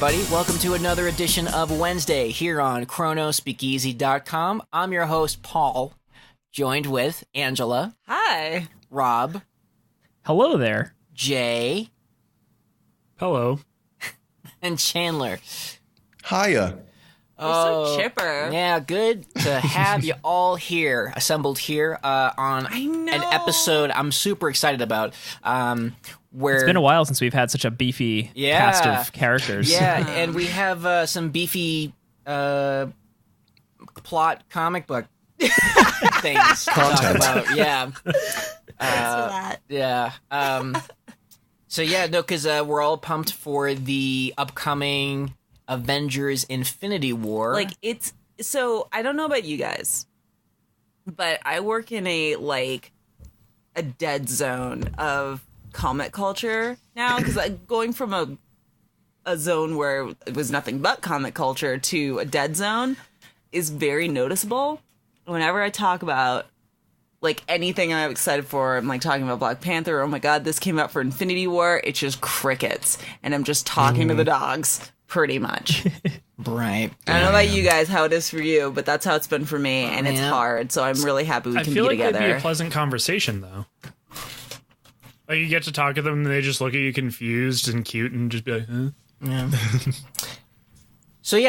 everybody. Welcome to another edition of Wednesday here on ChronoSpeakeasy.com. I'm your host, Paul, joined with Angela. Hi. Rob. Hello there. Jay. Hello. And Chandler. Hiya. You're so chipper. Yeah, good to have you all here, assembled here on an episode I'm super excited about. Where it's been a while since we've had such a beefy cast of characters. Yeah, and we have some beefy plot comic book things to talk about. Yeah. Yeah. So yeah, no, because we're all pumped for the upcoming Avengers Infinity War. So I don't know about you guys, but I work in a dead zone of comic culture now, because going from a zone where it was nothing but comic culture to a dead zone is very noticeable. Whenever I talk about anything I'm excited for, I'm talking about Black Panther, oh my god, this came out for Infinity War, it's just crickets, and I'm just talking to the dogs, pretty much. Right. I don't know about you guys, how it is for you, but that's how it's been for me, and it's hard, so I'm really happy we can be together. I feel like it'd be a pleasant conversation, though. You get to talk to them, and they just look at you confused and cute and just be like, huh? Yeah.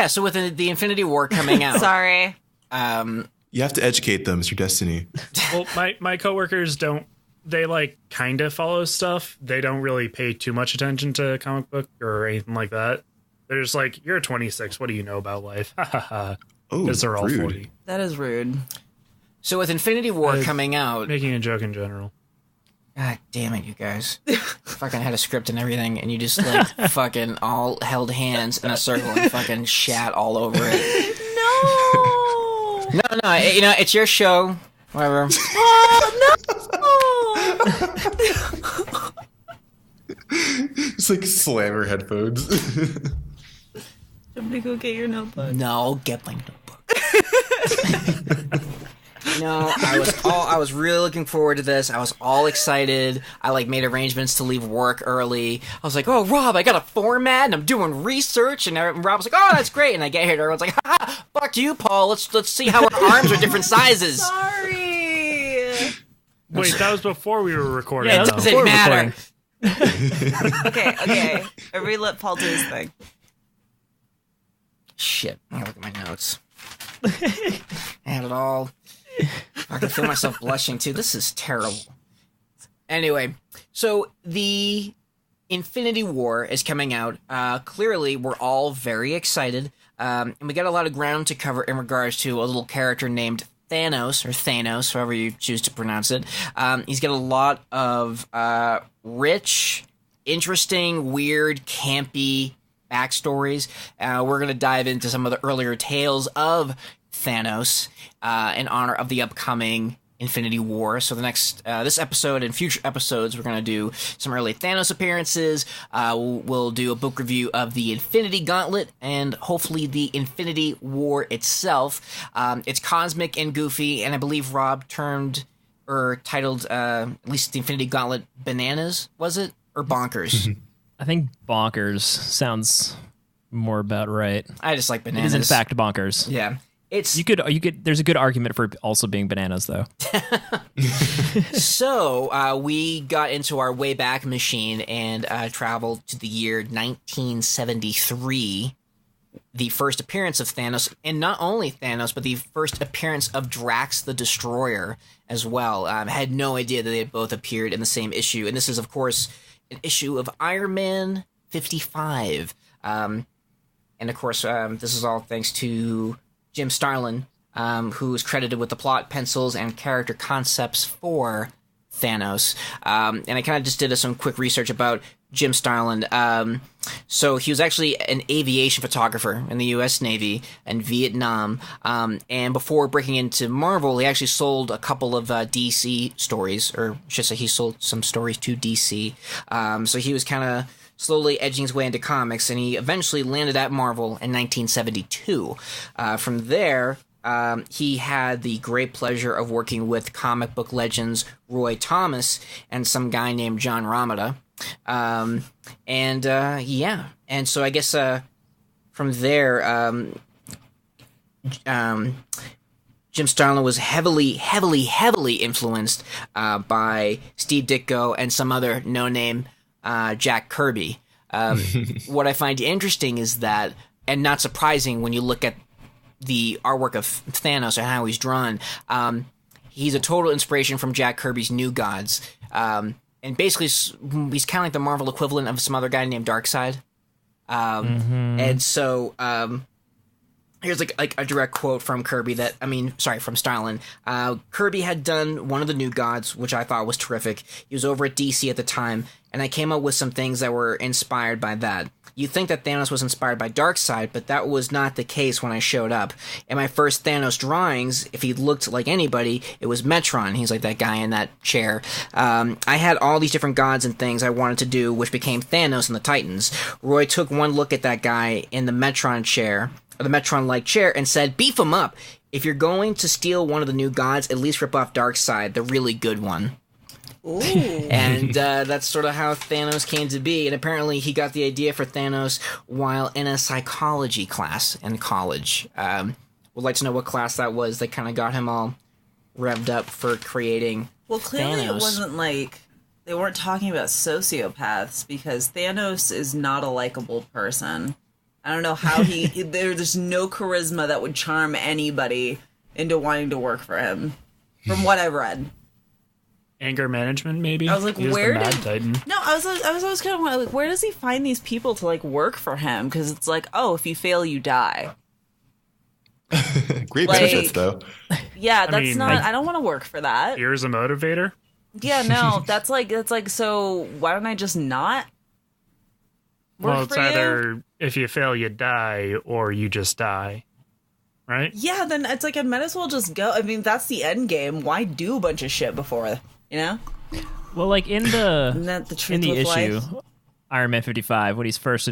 So with the Infinity War coming out... Sorry. You have to educate them. It's your destiny. Well, my coworkers don't... They, kind of follow stuff. They don't really pay too much attention to comic book or anything like that. They're just like, you're 26. What do you know about life? Ha ha ha. Because they're all rude. 40. That is rude. So with Infinity War coming out... Making a joke in general. God damn it, you guys. Fucking had a script and everything, and you just, fucking all held hands in a circle and fucking shat all over it. No! No, it's your show. Whatever. Oh, no! Just slam her headphones. Somebody go get your notebook. No, get my notebook. No, I was really looking forward to this. I was all excited. I made arrangements to leave work early. I was like, "Oh, Rob, I got a format and I'm doing research." And Rob was like, "Oh, that's great." And I get here, and everyone's like, "Ha, fuck you, Paul. Let's see how our arms are different sizes." Sorry. Wait, that was before we were recording. Yeah, it doesn't matter. Okay. Everybody let Paul do his thing. Shit, I gotta look at my notes. I had it all. I can feel myself blushing too. This is terrible. Anyway, so the Infinity War is coming out. Clearly, we're all very excited. And we got a lot of ground to cover in regards to a little character named Thanos, however you choose to pronounce it. He's got a lot of rich, interesting, weird, campy backstories. We're going to dive into some of the earlier tales of Thanos in honor of the upcoming Infinity War. So the next this episode and future episodes, we're going to do some early Thanos appearances. We'll do a book review of the Infinity Gauntlet and hopefully the Infinity War itself. It's cosmic and goofy, and I believe Rob titled at least the Infinity Gauntlet Bananas, was it? Or Bonkers? I think Bonkers sounds more about right. I just like bananas. It is in fact Bonkers. Yeah. You could. There's a good argument for it also being bananas, though. So we got into our Wayback Machine and traveled to the year 1973, the first appearance of Thanos, and not only Thanos, but the first appearance of Drax the Destroyer as well. I had no idea that they had both appeared in the same issue, and this is, of course, an issue of Iron Man 55. And of course, this is all thanks to Jim Starlin, who is credited with the plot, pencils, and character concepts for Thanos. And I kind of just did some quick research about Jim Starlin. So he was actually an aviation photographer in the U.S. Navy in Vietnam. And before breaking into Marvel, he actually sold a couple of DC stories, or I should say he sold some stories to DC. So he was kind of slowly edging his way into comics, and he eventually landed at Marvel in 1972. From there, he had the great pleasure of working with comic book legends Roy Thomas and some guy named John Romita. And so I guess from there, Jim Starlin was heavily influenced by Steve Ditko and some other no-name Jack Kirby. What I find interesting is that, and not surprising when you look at the artwork of Thanos and how he's drawn, he's a total inspiration from Jack Kirby's New Gods. And basically, he's kind of like the Marvel equivalent of some other guy named Darkseid. And so... here's like a direct quote from Kirby from Starlin. Kirby had done one of the New Gods, which I thought was terrific. He was over at DC at the time, and I came up with some things that were inspired by that. You'd think that Thanos was inspired by Darkseid, but that was not the case when I showed up. In my first Thanos drawings, if he looked like anybody, it was Metron. He's like that guy in that chair. I had all these different gods and things I wanted to do, which became Thanos and the Titans. Roy took one look at that guy in the Metron chair, or the Metron-like chair, and said, beef him up. If you're going to steal one of the New Gods, at least rip off Darkseid, the really good one. Ooh. And that's sort of how Thanos came to be. And apparently he got the idea for Thanos while in a psychology class in college. Would like to know what class that was that kind of got him all revved up for creating Well, clearly Thanos. It wasn't like they weren't talking about sociopaths, because Thanos is not a likable person. I don't know how there's no charisma that would charm anybody into wanting to work for him, from what I've read. Anger management, maybe. I was like, He was where the Mad did? Titan. No, I was always kind of like, where does he find these people to like work for him? Because it's like, oh, if you fail, you die. Great Like- benefits, though. Yeah, that's mean, not. like- I don't want to work for that. Here's a motivator. Yeah, no, that's like. So why don't I just not work Well, it's for you? either if you fail, you die, or you just die. Right? Yeah, then it's like I might as well just go. I mean, that's the end game. Why do a bunch of shit before, you know? Well, like in Isn't that the truth the with issue, life? Iron Man 55, when he's first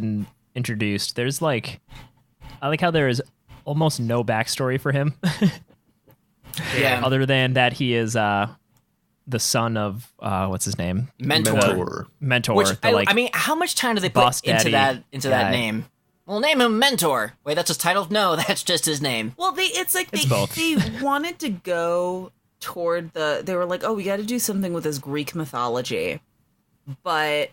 introduced, there's like, I like how there is almost no backstory for him, Yeah. other than that he is the son of what's his name, Mentor. Mentor. Which, the, like, I mean, how much time do they Boss put into Daddy that guy. name? Well, name him Mentor. Wait, that's his title? No, that's just his name. Well, it's like It's both. they wanted to go toward they were like, oh, we got to do something with this Greek mythology, but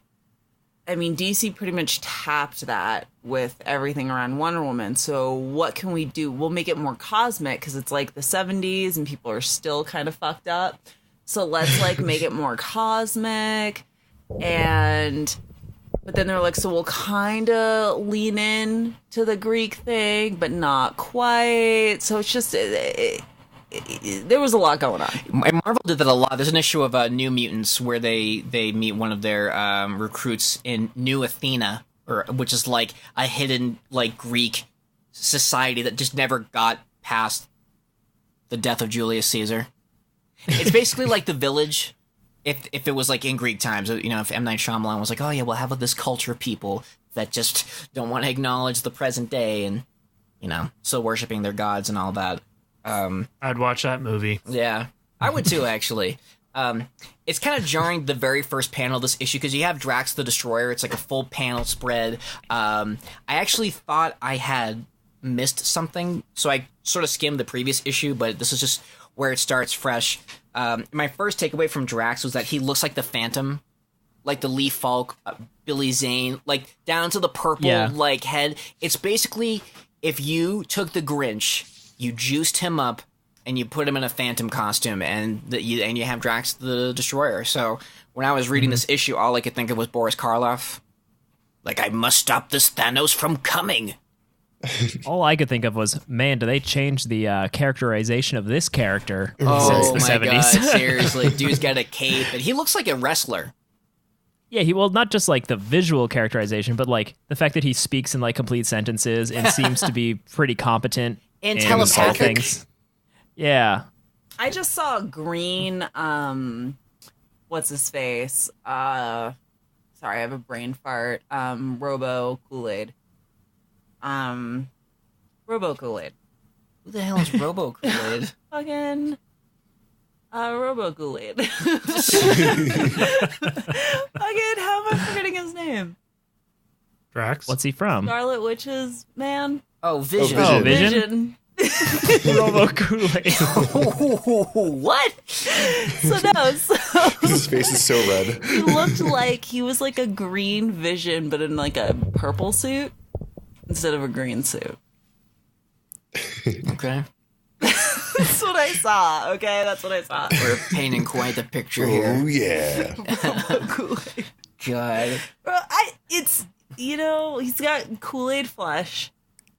I mean, DC pretty much tapped that with everything around Wonder Woman. So what can we do? We'll make it more cosmic because it's like the 70s and people are still kind of fucked up. So let's like make it more cosmic. But then they're like, so we'll kind of lean in to the Greek thing, but not quite. So it's just, there was a lot going on. And Marvel did that a lot. There's an issue of New Mutants where they meet one of their recruits in New Athena, which is like a hidden like Greek society that just never got past the death of Julius Caesar. It's basically like The Village, if it was like in Greek times. You know, if M. Night Shyamalan was like, oh yeah, we'll have this culture of people that just don't want to acknowledge the present day and, you know, still worshiping their gods and all that. I'd watch that movie. Yeah, I would too, actually. It's kind of jarring, the very first panel of this issue, because you have Drax the Destroyer. It's like a full panel spread. I actually thought I had missed something, so I sort of skimmed the previous issue, but this is just where it starts fresh. My first takeaway from Drax was that he looks like the Phantom, like the Lee Falk, Billy Zane, like down to the purple like head. It's basically if you took the Grinch, you juiced him up, and you put him in a Phantom costume, and you have Drax the Destroyer. So when I was reading this issue, all I could think of was Boris Karloff. Like, I must stop this Thanos from coming. all I could think of was, man, do they change the characterization of this character Oh since the my 70s? god, seriously. Dude's got a cape, and he looks like a wrestler. Yeah, not just like the visual characterization, but like the fact that he speaks in like complete sentences and seems to be pretty competent And in telepathic. all things. Yeah. I just saw Green, what's his face? Sorry, I have a brain fart. Robo Kool-Aid. Robo Kool-Aid. Who the hell is Robo Kool-Aid? Fucking Robo Kool-Aid. Fucking, how am I forgetting his name? Drax. What's he from? Scarlet Witch's man. Oh, Vision. Oh, Vision? Robo Kool-Aid. What? So no, His face is so red. he looked like he was like a green Vision, but in like a purple suit instead of a green suit. Okay. That's what I saw. Okay, that's what I saw. We're painting quite the picture here. Oh yeah. Kool-Aid. God. Bro, it's he's got Kool-Aid flesh.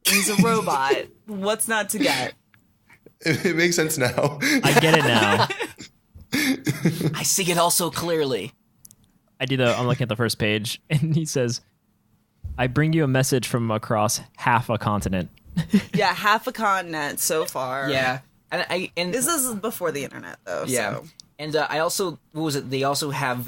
He's a robot. What's not to get? It makes sense now. I get it now. I see it all so clearly. I'm looking at the first page, and he says, I bring you a message from across half a continent. Yeah, half a continent so far. Yeah. And This is before the internet, though. yeah. So. And I also, what was it? They also have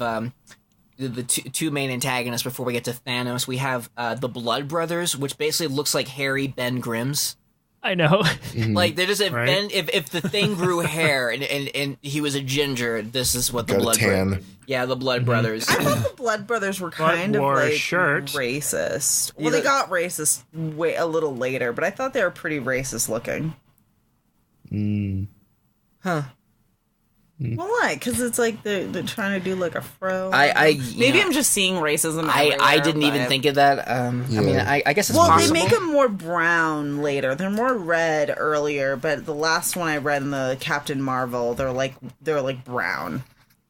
the two main antagonists before we get to Thanos. We have the Blood Brothers, which basically looks like hairy Ben Grimm's. I know. Like they're just Right. Ben, if the thing grew hair and he was a ginger, this is what the Got a Blood tan. Brothers. Yeah, the Blood Brothers. I thought the Blood Brothers were kind of wore a like shirt. racist. Well, Yeah. they got racist way a little later, but I thought they were pretty racist looking. Huh. Well, why? Because it's like they're trying to do like a fro. Maybe I'm just seeing racism. I everywhere, didn't even but- think of that. I mean, I guess it's Well, possible. they make them more brown later. They're more red earlier, but the last one I read in the Captain Marvel, they're like brown.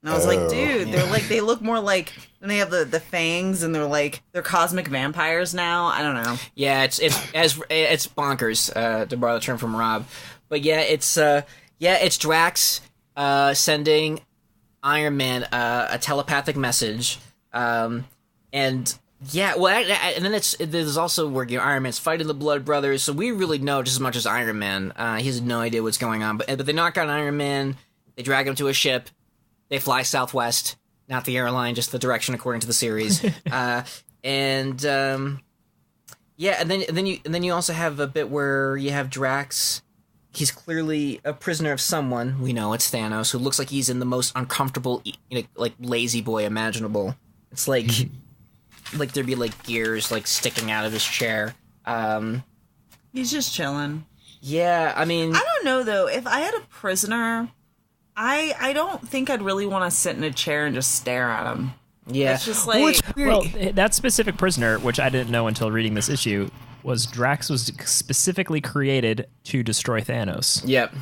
And I was like, dude, they look more like, and they have the fangs, and they're cosmic vampires now. I don't know. Yeah, it's bonkers, to borrow the term from Rob. But yeah, it's Drax sending Iron Man a telepathic message, and yeah, well, and then there's also where Iron Man's fighting the Blood Brothers, so we really know just as much as Iron Man. He has no idea what's going on, but they knock out Iron Man, they drag him to a ship, they fly southwest, not the airline, just the direction according to the series, yeah, and then you also have a bit where you have Drax. He's clearly a prisoner of someone. We know it's Thanos, who looks like he's in the most uncomfortable, like lazy boy imaginable. It's like, like there'd be like gears like sticking out of his chair. He's just chilling. Yeah, I mean, I don't know though. If I had a prisoner, I don't think I'd really want to sit in a chair and just stare at him. yeah, It's just like, well, it's weird. Well, that specific prisoner, which I didn't know until reading this issue, Drax was specifically created to destroy Thanos. Yep.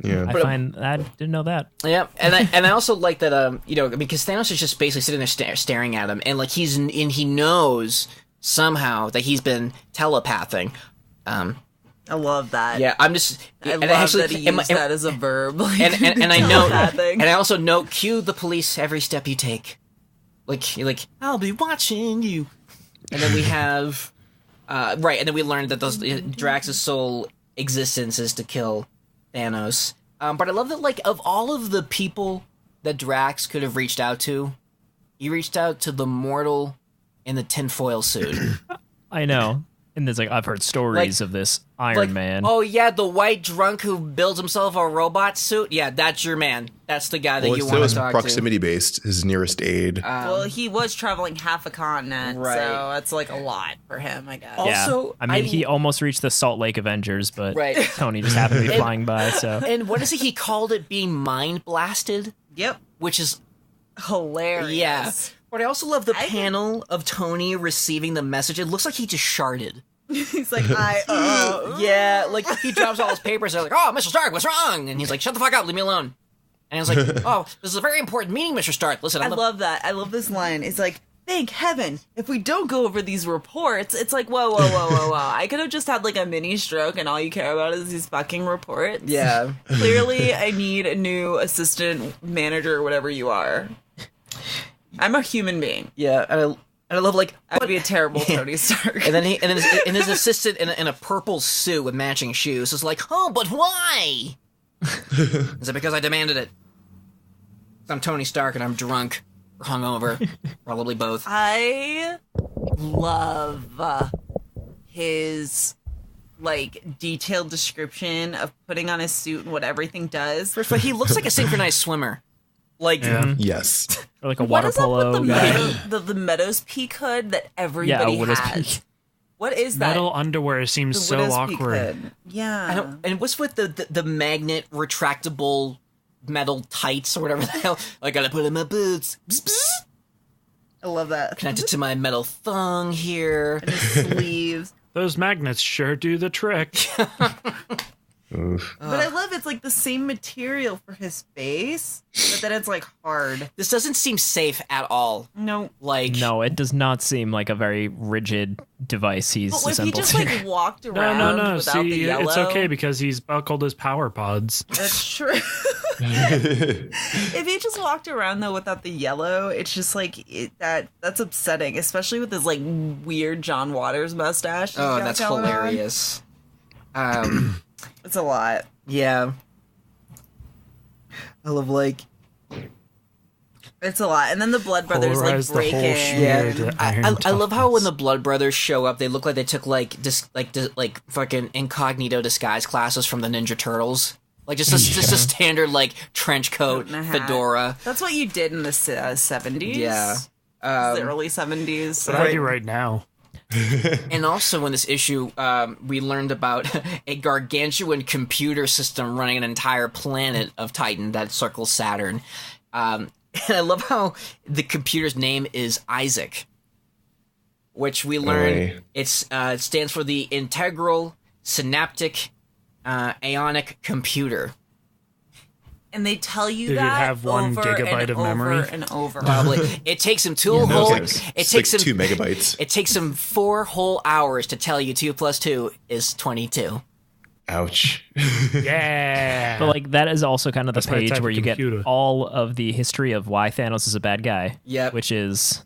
Yeah. I didn't know that. Yeah, and I also like that because Thanos is just basically sitting there staring at him, and like he knows somehow that he's been telepathing. I love that. Yeah, I'm just. I and love actually, that he used that as a verb. Like, and I know, telepathing. and I also note, cue the police every step you take. Like you're like, I'll be watching you. And then we have, right, and then we learned that Drax's sole existence is to kill Thanos. But I love that, like, of all of the people that Drax could have reached out to, he reached out to the mortal in the tinfoil suit. I know. And there's like, I've heard stories of this Iron Man. Oh yeah, the white drunk who builds himself a robot suit. Yeah, that's your man. That's the guy that you want to talk proximity based, his nearest aid. well, he was traveling half a continent, Right. so that's like a lot for him, I guess. Yeah. also, I mean, he almost reached the Salt Lake Avengers, but Right. Tony just happened to be flying by, so. And what is it? He called it being mind blasted, Yep. which is Hilarious. yeah. But I also love the I think- panel of Tony receiving the message. It looks like he just sharded. He's like, Yeah, like he drops all his papers. They're like, "Oh, Mr. Stark, what's wrong?" And he's like, "Shut the fuck up, leave me alone." And I was like, "Oh, this is a very important meeting, Mr. Stark. Listen, I I'm the love that. I love this line. It's like, thank heaven, if we don't go over these reports, it's like, whoa, whoa, whoa, whoa, whoa. I could have just had like a mini stroke and all you care about is these fucking reports. yeah." Clearly, I need a new assistant manager or whatever you are. I'm a human being. Yeah, and I love like I'd be a terrible Tony Stark. and then his assistant in a purple suit with matching shoes is like, "Oh, but why? Is it because I demanded it? I'm Tony Stark and I'm drunk or hungover, probably both." I love his like detailed description of putting on his suit and what everything does. First of all, he looks like a synchronized swimmer. Like, Yeah. Yes. Or like a What water is up polo with the, guy. the Meadows Peak hood that Yeah, everybody a widow's has? peak. What is that? Metal underwear seems The so Widow's Peak awkward. hood. Yeah. and what's with the magnet retractable metal tights or whatever the hell? I gotta put in my boots. Psst, psst. I love that. Connected to my metal thong here. And his sleeves. Those magnets sure do the trick. Oof. But I love it's like the same material for his face, but then it's like hard. This doesn't seem safe at all. No. Like, No, it does not seem like a very rigid device he's But if he assembled just here. like walked No, around no. without the See, yellow. it's okay because he's buckled his power pods. That's true. If he just walked around though without the yellow, it's just like that's upsetting, especially with his like weird John Waters mustache. he's oh, got that's going on. hilarious. It's a lot. Yeah. I love, like, It's a lot. And then the Blood Brothers like Polarize the break whole in. yeah. to I iron love how when toughness. the Blood Brothers show up, they look like they took, like, like fucking incognito disguise classes from the Ninja Turtles. Like, just a standard, like, trench coat, And a hat. fedora. That's what you did in the 70s. Yeah. The early 70s. What I do right now. And also in this issue, we learned about a gargantuan computer system running an entire planet of Titan that circles Saturn. And I love how the computer's name is Isaac, which we learn Right. it stands for the Integral Synaptic Ionic Computer. And they tell you Did it that have 1 over gigabyte and of over memory? and over. Probably it takes him two no whole. kidding. It It's takes like him 2 megabytes. It takes him 4 whole hours to tell you 2 + 2 is 22. Ouch. Yeah. But like that is also kind of the That's my page type of where you get computer. all of the history of why Thanos is a bad guy. Yep. Which is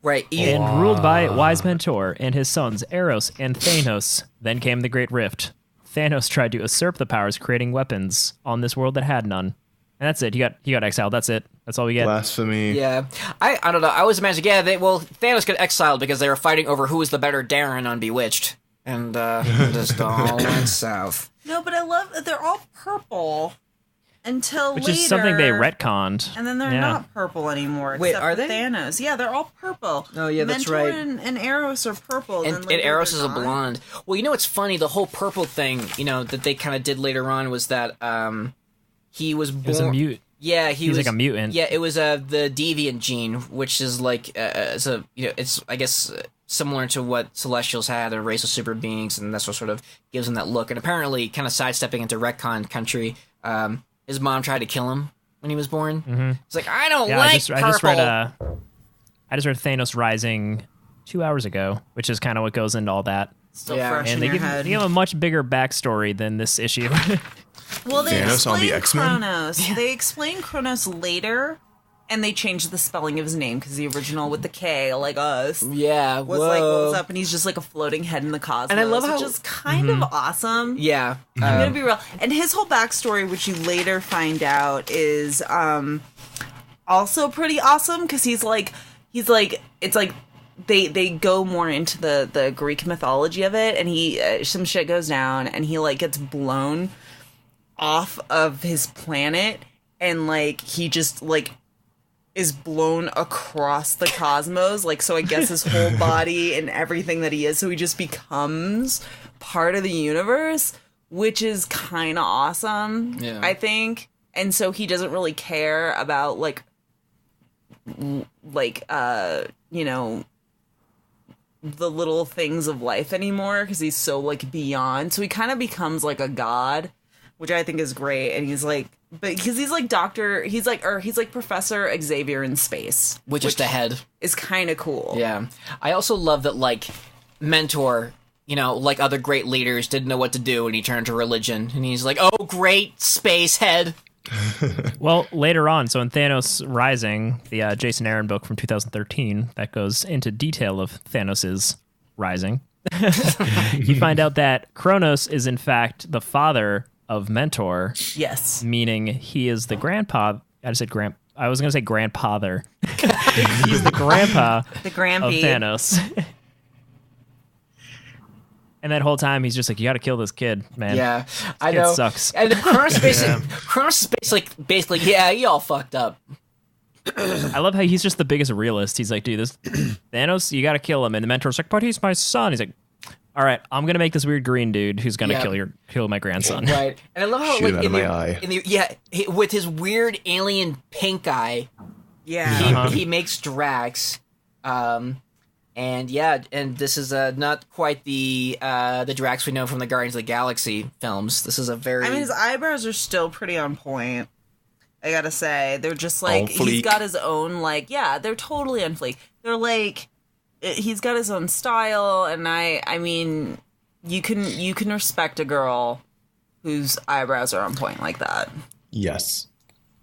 Right. and ruled by wise mentor and his sons Eros and Thanos. Then came the Great Rift. Thanos tried to usurp the powers, creating weapons on this world that had none. And that's it. He got exiled. That's it. That's all we get. Blasphemy. Yeah, I don't know. I always imagine, Thanos got exiled because they were fighting over who was the better Darren on Bewitched, and just all went south. No, but I love that they're all purple until Which later. is something they retconned. And then they're Yeah. not purple anymore. Wait, except are for they? Thanos. Yeah, they're all purple. Oh, yeah, that's Mentor right. And Eros are purple. And, then later Eros they're is a not. blonde. Well, you know what's funny? The whole purple thing, that they kind of did later on was that he was born. He was a mute. Yeah, He's like a mutant. Yeah, it was the deviant gene, which is like it's I guess similar to what Celestials had, a race of super beings, and that's what sort of gives him that look. And apparently, kind of sidestepping into retcon country, his mom tried to kill him when he was born. Mm-hmm. He's like, I don't Yeah, like I just purple. read Thanos Rising 2 hours ago, which is kind of what goes into all that. Still Yeah. fresh And in they your give head. a much bigger backstory than this issue. Well, they Thanos on the explain X-Men? Kronos. They explain Kronos later, and they changed the spelling of his name because the original with the K, like us, Yeah, was whoa. like, what's up? And he's just like a floating head in the cosmos. And I love how- which is kind of awesome. Yeah, I'm gonna be real. And his whole backstory, which you later find out, is also pretty awesome because he's like it's like they go more into the Greek mythology of it, and he some shit goes down, and he like gets blown off of his planet, and like he just like is blown across the cosmos, like, so I guess his whole body and everything that he is, so he just becomes part of the universe, which is kind of awesome, Yeah. I think. And so he doesn't really care about the little things of life anymore because he's so like beyond. So he kind of becomes like a god, which I think is great. And he's like, but because he's like he's like Professor Xavier in space, which is the head. is kind of cool. Yeah. I also love that, like, Mentor, like other great leaders, didn't know what to do, and he turned to religion. And he's like, oh, great, space head. Well, later on, so in Thanos Rising, the Jason Aaron book from 2013, that goes into detail of Thanos' rising, you find out that Kronos is in fact the father of Mentor, Yes. meaning he is the grandpa. I was going to say grandfather. He's the grandpa The of Grampy. Thanos. And that whole time he's just like, you got to kill this kid, man. Yeah, I Kid know. sucks. And Kronos is basically, yeah, you all fucked up. I love how he's just the biggest realist. He's like, dude, this Thanos, you got to kill him. And the mentor's like, but he's my son. He's like, all right, I'm gonna make this weird green dude who's gonna kill my grandson. Right, and I love how Shoot him out of my eye. With his weird alien pink eye, he makes Drax, and this is not quite the Drax we know from the Guardians of the Galaxy films. This is a very. I mean, his eyebrows are still pretty on point. I gotta say, they're just like On fleek. he's got his own they're totally on fleek. They're like. He's got his own style, and I mean, you can respect a girl whose eyebrows are on point like that. Yes.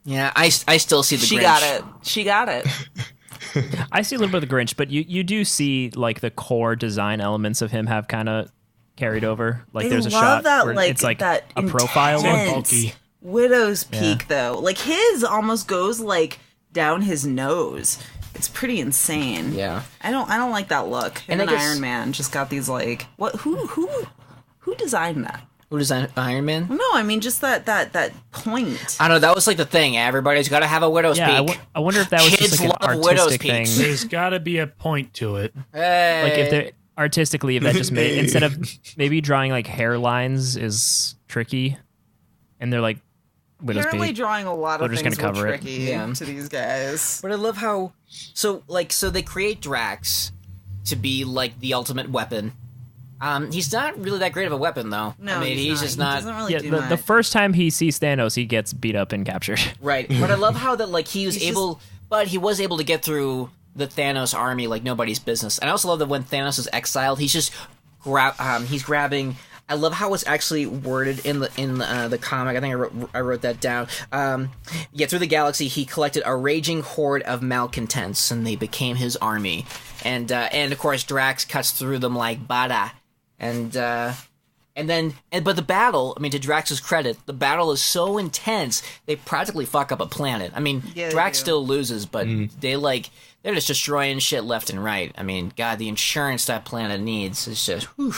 Yeah, I still see the She Grinch. got it. I see a little bit of the Grinch, but you do see like the core design elements of him have kind of carried over. Like I there's a love shot that, where like, it's like that a profile. intense bulky. Widow's Peak though. Like his almost goes like down his nose. It's pretty insane. Yeah, I don't like that look. And And I guess- Iron Man just got these like what? Who designed that? who designed Iron Man? No, I mean just that point. I don't know. That was like the thing. Everybody's got to have a widow's Yeah, peak. I wonder if that was Kids just like an love widow's artistic thing. peaks. There's got to be a point to it. Hey. Like if they're artistically, if that just made instead of maybe drawing like hairlines is tricky, and they're like widow's Apparently peak. drawing a lot We're of just things gonna were cover it. tricky Yeah. to these guys. But I love how so they create Drax to be like the ultimate weapon. He's not really that great of a weapon though. No, I mean he's just He not doesn't really Yeah, do the much. first time he sees Thanos, he gets beat up and captured. right. But I love how that like he was He's able but he was able to get through the Thanos army like nobody's business. And I also love that when Thanos is exiled, he's just he's grabbing. I love how it's actually worded in the comic. I think I wrote that down. Through the galaxy, he collected a raging horde of malcontents, and they became his army. And of course, Drax cuts through them like Bada. But the battle. I mean, to Drax's credit, the battle is so intense they practically fuck up a planet. I mean, Yeah, they Drax do. still loses, but they're just destroying shit left and right. I mean, God, the insurance that planet needs is just, whew.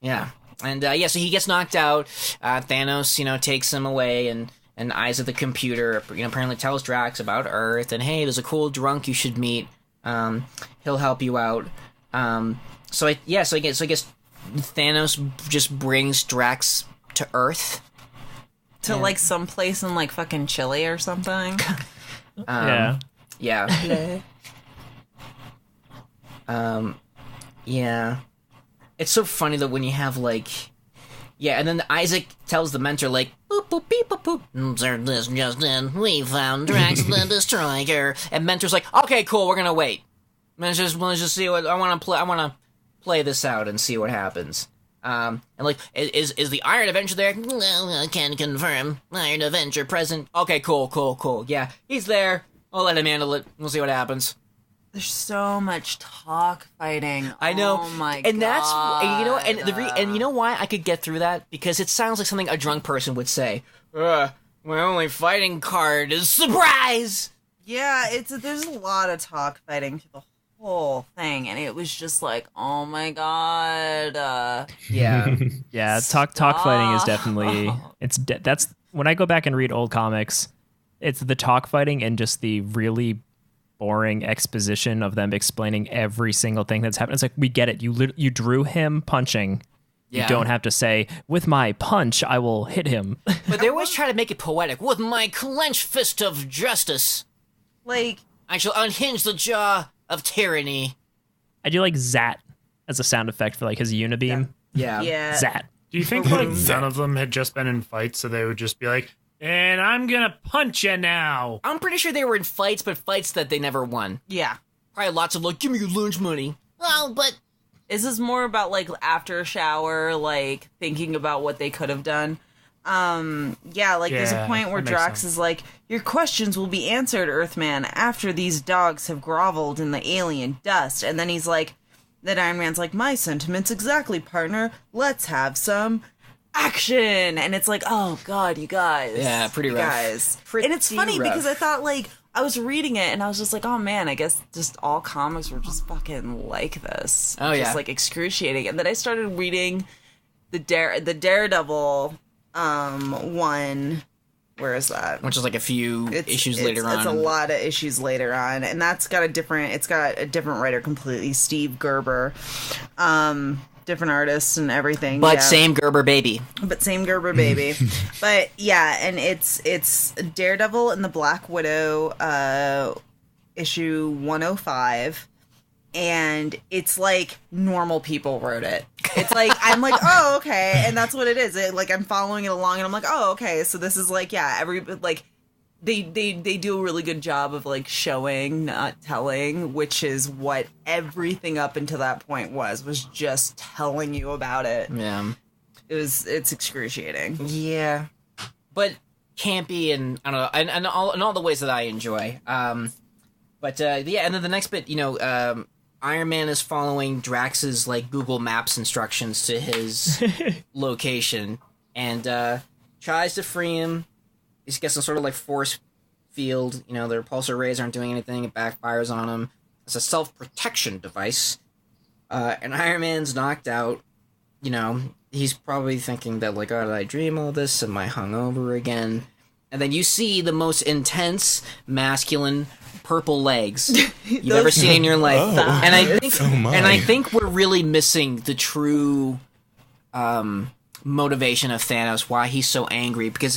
Yeah. And, so he gets knocked out. Thanos, takes him away, and Isaac the computer, apparently tells Drax about Earth, and hey, there's a cool drunk you should meet. He'll help you out. So I guess Thanos just brings Drax to Earth. to like some place in like fucking Chile or something. Yeah. Yeah. Yeah. It's so funny that when you have like, and then Isaac tells the mentor like, boop boop beep boop boop. This just in, we found Drax the Destroyer, and mentor's like, okay, cool, we're gonna wait. Let's just see what I want to play this out and see what happens. And like, is the Iron Avenger there? No, I can't confirm. Iron Avenger present. Okay, cool. Yeah, he's there. I'll let him handle it. We'll see what happens. There's so much talk fighting. I know, Oh my god. and that's and you know why I could get through that, because it sounds like something a drunk person would say. My only fighting card is surprise. Yeah, there's a lot of talk fighting to the whole thing, and it was just like, oh my god. Yeah, Yeah, talk fighting is definitely that's when I go back and read old comics, it's the talk fighting and just the really boring exposition of them explaining every single thing that's happened. It's like, we get it. You drew him punching. Yeah. You don't have to say, with my punch, I will hit him. but they always try to make it poetic. With my clenched fist of justice, Like, I shall unhinge the jaw of tyranny. I do like Zat as a sound effect for like his unibeam. yeah. Zat. Do you think like none of them had just been in fights, so they would just be like, and I'm gonna punch you now? I'm pretty sure they were in fights, but fights that they never won. Yeah. Probably lots of like, give me your lunch money. Well, but This is more about like after a shower, like thinking about what they could have done. There's a Yeah, point where that makes Drax sense. is like, your questions will be answered, Earthman, after these dogs have groveled in the alien dust. And then he's like, then Iron Man's like, my sentiments exactly, partner. Let's have some action. And it's like, oh god, you guys. Yeah, pretty You rough. guys. Pretty and it's funny rough. because I thought like I was reading it and I was just like, oh man, I guess just all comics were just fucking like this. Oh, yeah. Just like excruciating. And then I started reading the Daredevil one. Where is that? Which is like a few issues later on. It's a lot of issues later on. And that's got a different writer completely, Steve Gerber. Different artists and everything. But same Gerber baby. But yeah, and it's Daredevil and the Black Widow issue 105. And it's like normal people wrote it. It's like, I'm like, oh, okay. And that's what it is. I'm following it along and I'm like, oh, okay. So this is like, yeah, they do a really good job of like showing, not telling, which is what everything up until that point was just telling you about it. Yeah. It's excruciating. Yeah. But campy and, I don't know, and all the ways that I enjoy. Yeah, and then the next bit, Iron Man is following Drax's like Google Maps instructions to his location and tries to free him. He's got some sort of like force field. Their repulsor rays aren't doing anything. It backfires on him. It's a self-protection device. And Iron Man's knocked out. He's probably thinking that like, oh, did I dream all this? Am I hungover again? And then you see the most intense, masculine purple legs you've ever seen in your life. Oh, and I think we're really missing the true motivation of Thanos, why he's so angry, because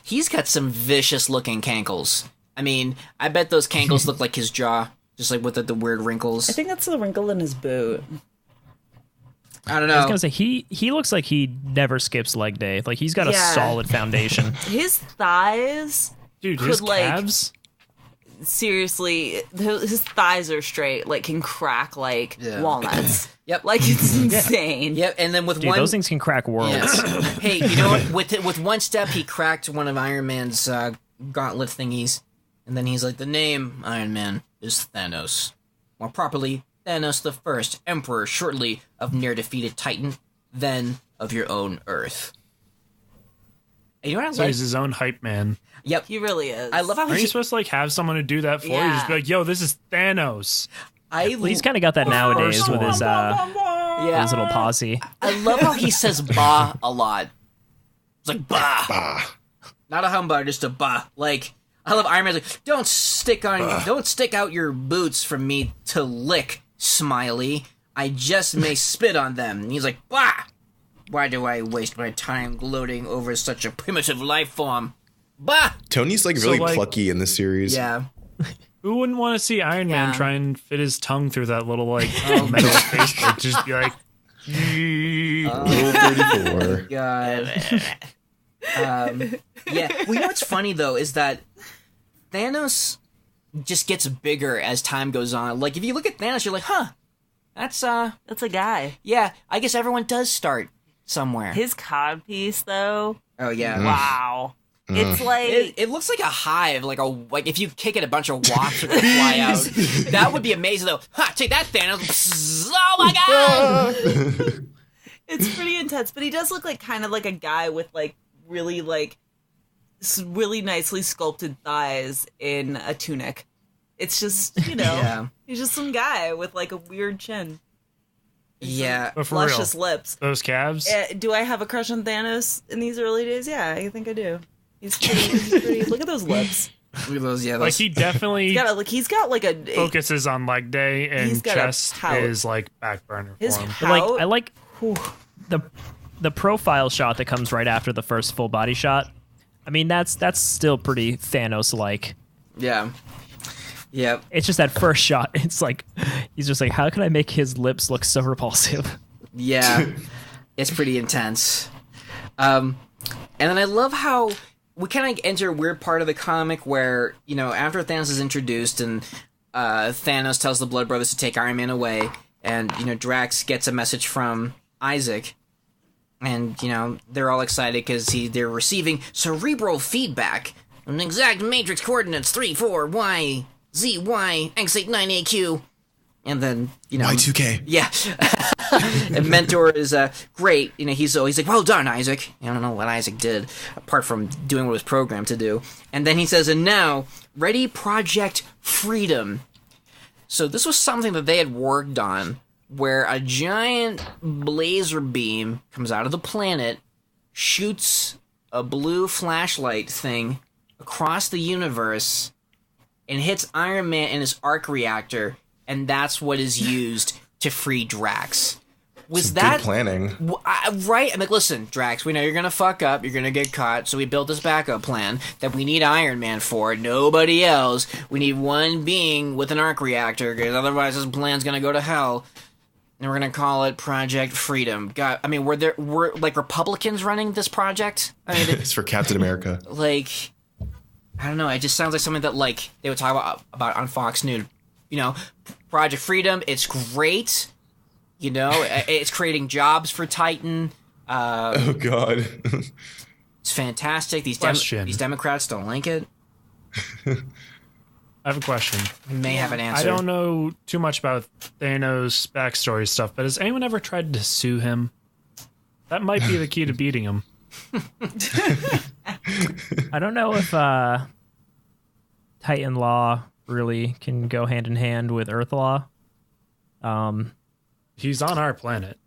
he's got some vicious looking cankles. I mean, I bet those cankles look like his jaw, just like with the weird wrinkles. I think that's the wrinkle in his boot. I don't know. I was gonna say he looks like he never skips leg day. Like he's got a solid foundation. His thighs, dude, could, his like, calves. Seriously, his thighs are straight, like can crack like walnuts. Yep, like it's insane. Yep, and then with Dude, those things can crack worlds. Yeah. Hey, you know what? With one step, he cracked one of Iron Man's gauntlet thingies, and then he's like, "The name Iron Man is Thanos. More properly, Thanos the First, Emperor, shortly of near-defeated Titan, then of your own Earth." And you know what I So like? he's his own hype man. Yep, He really is. I love how Aren't you supposed to like have someone to do that for you? Yeah. Just be like, yo, this is Thanos. Well, he's kind of got that nowadays with his yeah. his little posse. I love how he says "bah" a lot. It's like "bah," Bah. not a humbug, just a "bah." Like I love Iron Man's like, don't stick out your boots for me to lick, Smiley. I just may spit on them. And he's like, "Bah! Why do I waste my time gloating over such a primitive life form? Bah!" Tony's like really plucky in this series. Yeah. Who wouldn't want to see Iron Man Yeah. try and fit his tongue through that little like metal face? Like, just be like, Rule 34. God. Yeah. Well, you know what's funny though is that Thanos just gets bigger as time goes on. Like if you look at Thanos, you're like, huh, that's That's a guy. yeah. I guess everyone does start somewhere. His codpiece, though. Oh yeah. Wow. It's like It looks like a hive, like if you kick it, a bunch of wasps are gonna fly out. That would be amazing, though. Ha! Take that, Thanos! Psst, oh my god! it's pretty intense, but he does look like kind of like a guy with like really really nicely sculpted thighs in a tunic. It's just Yeah. he's just some guy with like a weird chin, Yeah. but for luscious real, lips. those calves. Do I have a crush on Thanos in these early days? Yeah, I think I do. He's pretty. Look at those lips. Look at those. Yeah. Like Those, he definitely He's got like a focuses on leg day, He's and got a chest pout. is like back burner for his him. But, like pout. I like the profile shot that comes right after the first full body shot. I mean, that's still pretty Thanos like. yeah. Yep. It's just that first shot. It's like he's just like, how can I make his lips look so repulsive? Yeah. It's pretty intense. And then I love how we kind of enter a weird part of the comic where, after Thanos is introduced and Thanos tells the Blood Brothers to take Iron Man away, and, Drax gets a message from Isaac, and, they're all excited because they're receiving cerebral feedback on exact matrix coordinates 3, 4, Y, Z, Y, X89AQ, and then, Y2K. yeah. And Mentor is great. He's like, well done, Isaac. I don't know what Isaac did apart from doing what he was programmed to do. And then he says, and now, ready Project Freedom. So this was something that they had worked on, where a giant laser beam comes out of the planet, shoots a blue flashlight thing across the universe, and hits Iron Man in his arc reactor, and that's what is used to free Drax. Was Some that good planning? Right? I'm like, listen, Drax, we know you're gonna fuck up, you're gonna get caught, so we built this backup plan that we need Iron Man for, nobody else. We need one being with an arc reactor, because otherwise this plan's gonna go to hell. And we're gonna call it Project Freedom. God, I mean, were like Republicans running this project? I mean, It's for Captain America. like, I don't know. It just sounds like something that like they would talk about on Fox News. Project Freedom. It's great. It's creating jobs for Titan. Oh God. It's fantastic. These Question. these Democrats don't like it. I have a question. We may have an answer. I don't know too much about Thanos' backstory stuff, but has anyone ever tried to sue him? That might be the key to beating him. I don't know if Titan law really can go hand in hand with Earth law. He's on our planet.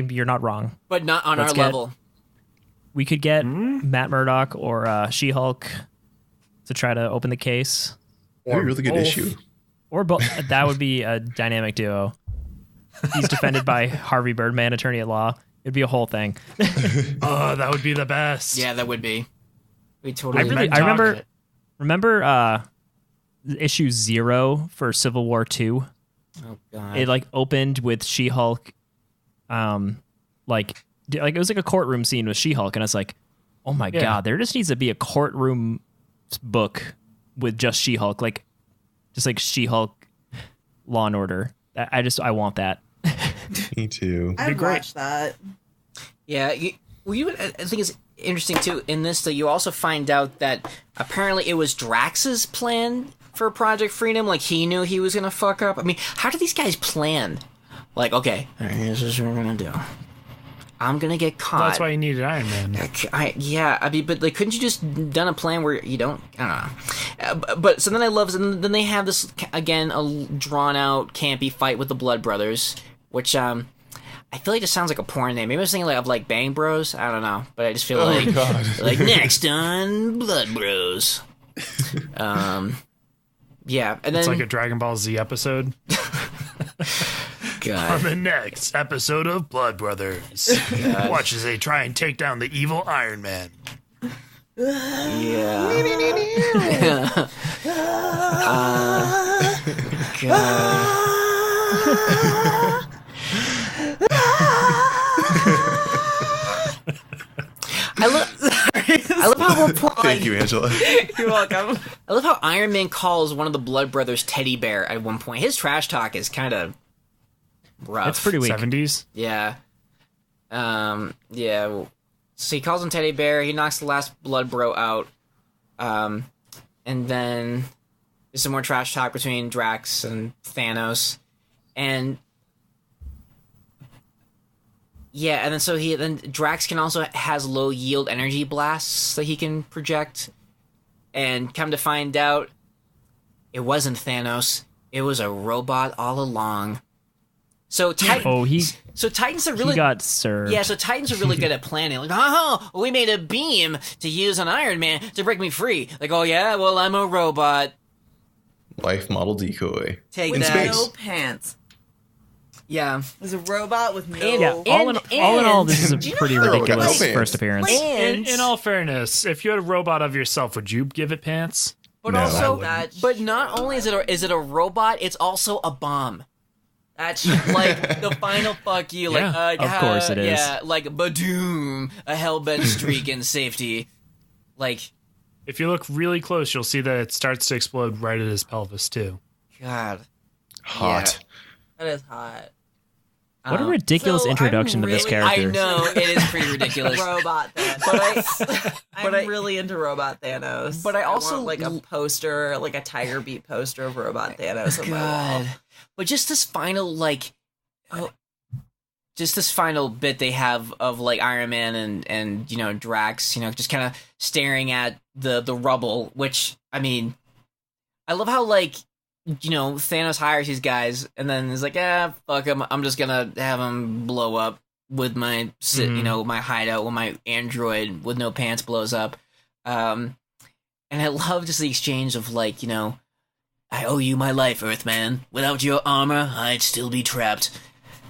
You're not wrong. But not on Let's our get- level. We could get Matt Murdock or She-Hulk to try to open the case, That'd be a really good both. issue. or both. That would be a dynamic duo. He's defended by Harvey Birdman, attorney at law. It'd be a whole thing. Oh, that would be the best. Yeah, that would be. We totally. I remember issue 0 for Civil War 2. Oh God. It like opened with She-Hulk, like it was like a courtroom scene with She-Hulk, and I was like, oh my God, there just needs to be a courtroom book with just She-Hulk, just like She-Hulk Law and Order. I want that. Me too. I'd great. watch that. Yeah, I think it's interesting too in this that you also find out that apparently it was Drax's plan for Project Freedom. Like he knew he was gonna fuck up. I mean, how do these guys plan? Like, okay, this is what we're gonna do. I'm gonna get caught. That's why you needed Iron Man. But like, couldn't you just done a plan where you don't? I don't know. But so then I love, and then they have this again, a drawn out, campy fight with the Blood Brothers, which I feel like it sounds like a porn name. Maybe I was thinking of like Bang Bros. I don't know, but I just feel like God. like next on Blood Bros. Yeah, and then It's like a Dragon Ball Z episode. God. On the next episode of Blood Brothers, watch as they try and take down the evil Iron Man. Yeah. God. I love how at one point, Thank you, Angela. You're welcome. I love how Iron Man calls one of the Blood Brothers teddy bear at one point. His trash talk is kind of rough. It's pretty weak. 70s. Yeah. Yeah. So he calls him teddy bear. He knocks the last Blood Bro out. And then there's some more trash talk between Drax and Thanos. And yeah, and then Drax can also has low yield energy blasts that he can project. And come to find out, it wasn't Thanos. It was a robot all along. So Titans are really he got served. Yeah, so Titans are really good at planning. Like, oh, we made a beam to use on Iron Man to break me free. Like, oh yeah, well I'm a robot. Life model decoy. Take With that. no pants. Yeah. It was a robot with no. Yeah, all in all, this is a pretty know, ridiculous like- first appearance. And In all fairness, if you had a robot of yourself, would you give it pants? but No. also, That but not only is it a robot, it's also a bomb. That's Like the final fuck you. Yeah, Like, of course it is. Yeah, like badoom, a hellbent streak in safety. Like, If you look really close, you'll see that it starts to explode right at his pelvis, too. God. Hot. that is hot. What a ridiculous So introduction I'm to this really- character. I know it is pretty ridiculous. Robot Thanos. I'm I- really into Robot Thanos. But I also want, like a poster, like a Tiger Beat poster of Robot Thanos on my God. wall. But just this final, like, just this final bit they have of like Iron Man and you know Drax, you know, just kind of staring at the rubble. Which I mean, I love how like you know Thanos hires these guys and then is like, fuck him, I'm just gonna have him blow up with my you know my hideout when my android with no pants blows up. And I love just the exchange of like, you know, I owe you my life, Earthman. Without your armor, I'd still be trapped.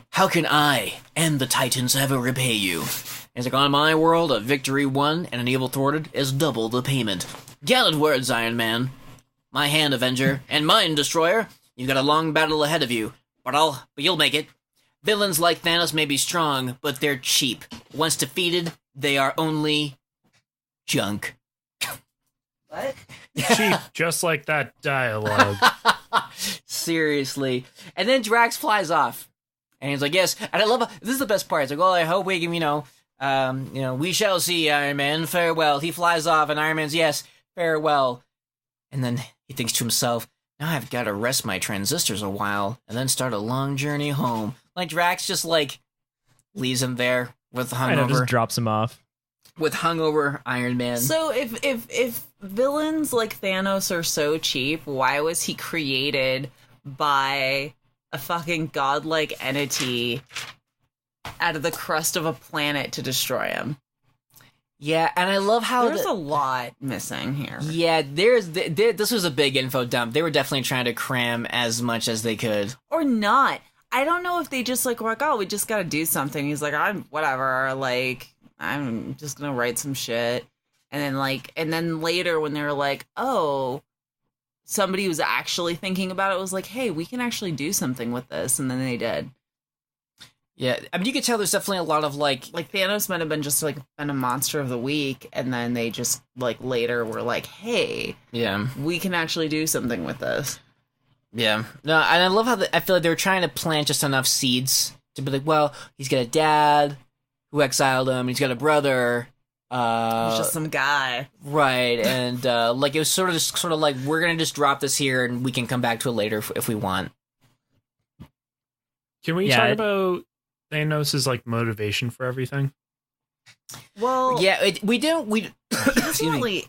How can I and the Titans ever repay you? It's like, on my world, a victory won and an evil thwarted is double the payment. Gallant words, Iron Man. My hand, Avenger, and mine, Destroyer. You've got a long battle ahead of you, but you'll make it. Villains like Thanos may be strong, but they're cheap. Once defeated, they are only junk. What? Cheap, just like that dialogue. Seriously. And then Drax flies off. And he's like, yes. And I love this is the best part. It's like, well, I hope we can, you know, we shall see, Iron Man. Farewell. He flies off, and Iron Man's, yes, farewell. And then he thinks to himself, now I've got to rest my transistors a while and then start a long journey home. Like, Drax just, like, leaves him there with I know, just hungover. drops him off. With hungover Iron Man. So if villains like Thanos are so cheap, why was he created by a fucking godlike entity out of the crust of a planet to destroy him? Yeah, and I love how There's a lot missing here. Yeah, this was a big info dump. They were definitely trying to cram as much as they could. Or not. I don't know if they just like were like, oh, we just gotta do something. He's like, I'm whatever, like, I'm just gonna write some shit. And then later when they were like, oh, somebody who's actually thinking about it was like, hey, we can actually do something with this, and then they did. Yeah, I mean, you could tell there's definitely a lot of like Thanos might have been just like been a monster of the week, and then they just like later were like, hey, yeah, we can actually do something with this. Yeah, no, and I love how I feel like they were trying to plant just enough seeds to be like, well, he's got a dad who exiled him, he's got a brother. He's just some guy, right? And like it was sort of like we're gonna just drop this here, and we can come back to it later if we want. Can we talk about Thanos' like motivation for everything? Well, yeah, we really.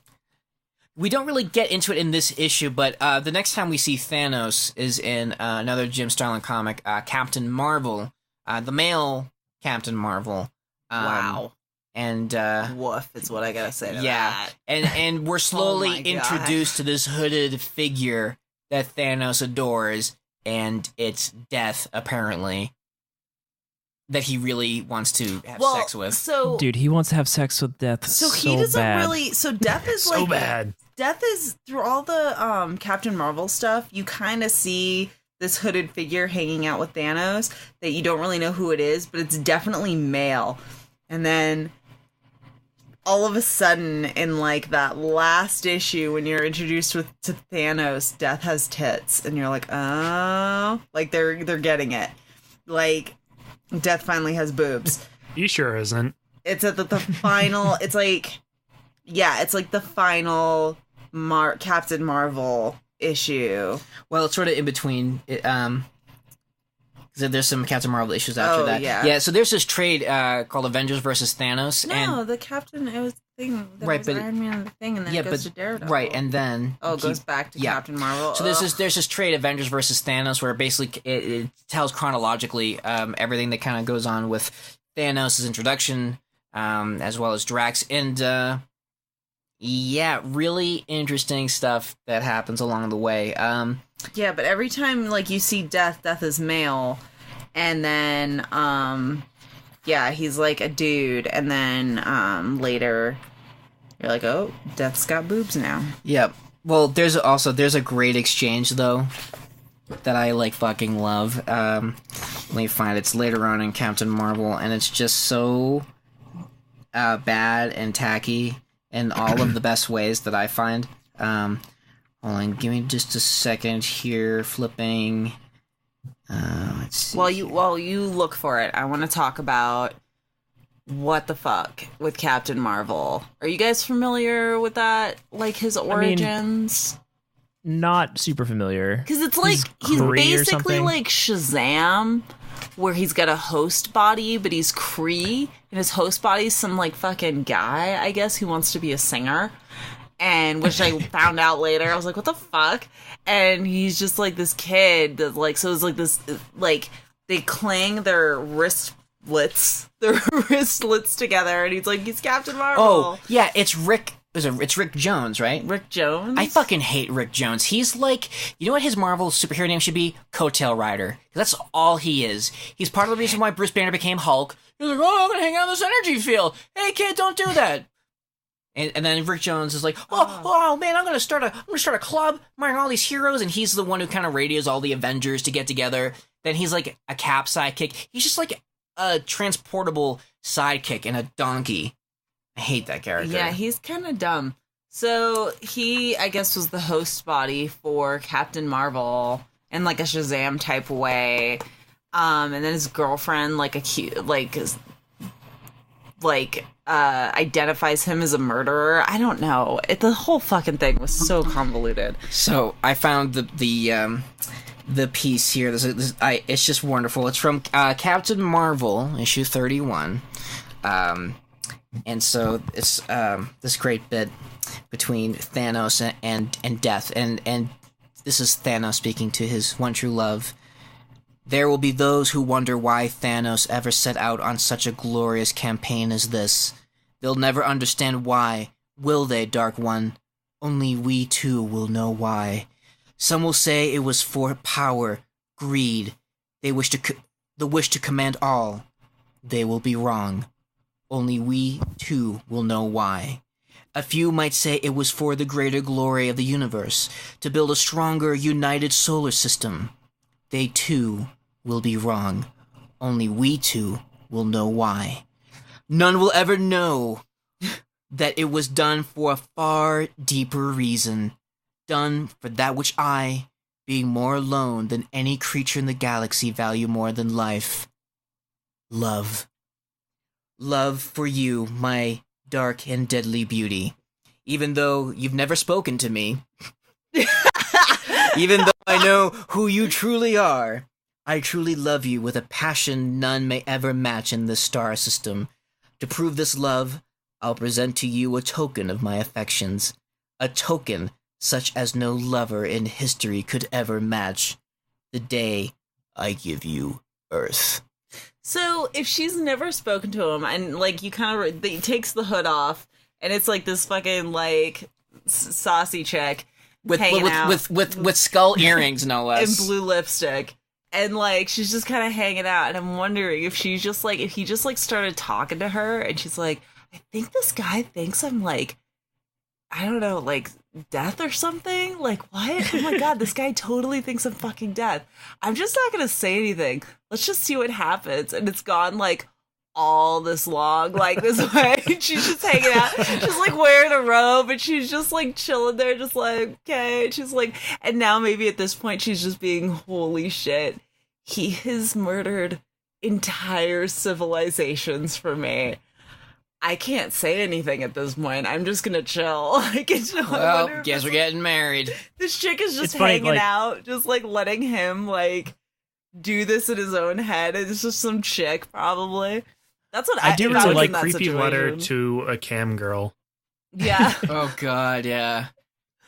We don't really get into it in this issue, but the next time we see Thanos is in another Jim Starlin comic, Captain Marvel, the male Captain Marvel. Wow. And woof is what I gotta say to yeah, that. and we're slowly Oh my God. introduced to this hooded figure that Thanos adores, and it's Death, apparently, that he really wants to have sex with. So, Dude, he wants to have sex with Death so he doesn't bad. really. So Death is So like bad. Death is through all the Captain Marvel stuff. You kind of see this hooded figure hanging out with Thanos that you don't really know who it is, but it's definitely male. And then all of a sudden, in like that last issue, when you're introduced to Thanos, Death has tits, and you're like, oh, like they're getting it. Like Death finally has boobs. He sure isn't. It's at the final. It's like, yeah, it's like the final Captain Marvel issue. Well, it's sort of in between. There's some Captain Marvel issues after that. Yeah. So there's this trade called Avengers versus Thanos. No, and the Captain, it was the thing. That Right, was but Iron Man and the thing, and then it goes to Daredevil. right, and then it goes back to Captain Marvel. So there's this trade Avengers versus Thanos where basically it tells chronologically everything that kind of goes on with Thanos' introduction, as well as Drax, and yeah, really interesting stuff that happens along the way. Yeah, but every time like you see Death is male, and then yeah, he's like a dude, and then later you're like, oh, Death's got boobs now. Yeah. Well, there's a great exchange though that I like fucking love. Let me find it. It's later on in Captain Marvel, and it's just so bad and tacky in all of the best ways that I find. Hold on, give me just a second here. Flipping. Let's see. While you look for it, I want to talk about what the fuck with Captain Marvel. Are you guys familiar with that? Like his origins? Not super familiar. Because it's like he's Kree or basically something? like Shazam, where he's got a host body, but he's Kree, and his host body's some like fucking guy, I guess, who wants to be a singer. And which I found out later. I was like, what the fuck? And he's just like this kid that like, so it's like this, like they clang their wristlets together, and he's Captain Marvel. Oh, yeah, it's Rick. It's Rick Jones, right? Rick Jones? I fucking hate Rick Jones. He's like, you know what his Marvel superhero name should be? Coattail Rider. That's all he is. He's part of the reason why Bruce Banner became Hulk. He's like, oh, I'm gonna hang out in this energy field. Hey, kid, don't do that. And then Rick Jones is like, oh man, I'm gonna start a club, bring all these heroes, and he's the one who kind of radios all the Avengers to get together. Then he's like a Cap sidekick. He's just like a transportable sidekick and a donkey. I hate that character. Yeah, he's kind of dumb. So he, I guess, was the host body for Captain Marvel in like a Shazam type way. And then his girlfriend, identifies him as a murderer. I don't know. The whole fucking thing was so convoluted. So I found the piece here. It's just wonderful. It's from Captain Marvel, issue 31. And so it's this great bit between Thanos and Death, and this is Thanos speaking to his one true love. There will be those who wonder why Thanos ever set out on such a glorious campaign as this. They'll never understand why, will they, Dark One? Only we too will know why. Some will say it was for power, greed. The wish to command all. They will be wrong. Only we, too, will know why. A few might say it was for the greater glory of the universe, to build a stronger, united solar system. They, too, will be wrong. Only we, too, will know why. None will ever know that it was done for a far deeper reason. Done for that which I, being more alone than any creature in the galaxy, value more than life. Love. Love for you, my dark and deadly beauty. Even though you've never spoken to me, even though I know who you truly are, I truly love you with a passion none may ever match in this star system. To prove this love, I'll present to you a token of my affections, a token such as no lover in history could ever match. The day I give you Earth. So if she's never spoken to him, and like you kind of, he takes the hood off, and it's like this fucking like saucy chick with skull earrings, no less, and blue lipstick, and like she's just kind of hanging out, and I'm wondering if she's just like, if he just like started talking to her, and she's like, I think this guy thinks I'm like, I don't know, like Death or something? Like, what? Oh my god, this guy totally thinks I'm fucking Death. I'm just not gonna say anything. Let's just see what happens. And it's gone like all this long, like this way. She's just hanging out. She's like wearing a robe, and she's just like chilling there, just like, okay. She's like, and now maybe at this point she's just being, holy shit, he has murdered entire civilizations for me. I can't say anything at this point. I'm just gonna chill. Like, well, guess we're getting married. This chick is just funny, hanging out, just like letting him like do this in his own head. It's just some chick, probably. That's what I do if I really was like in that Creepy situation. letter to a cam girl. Yeah. Oh god, yeah.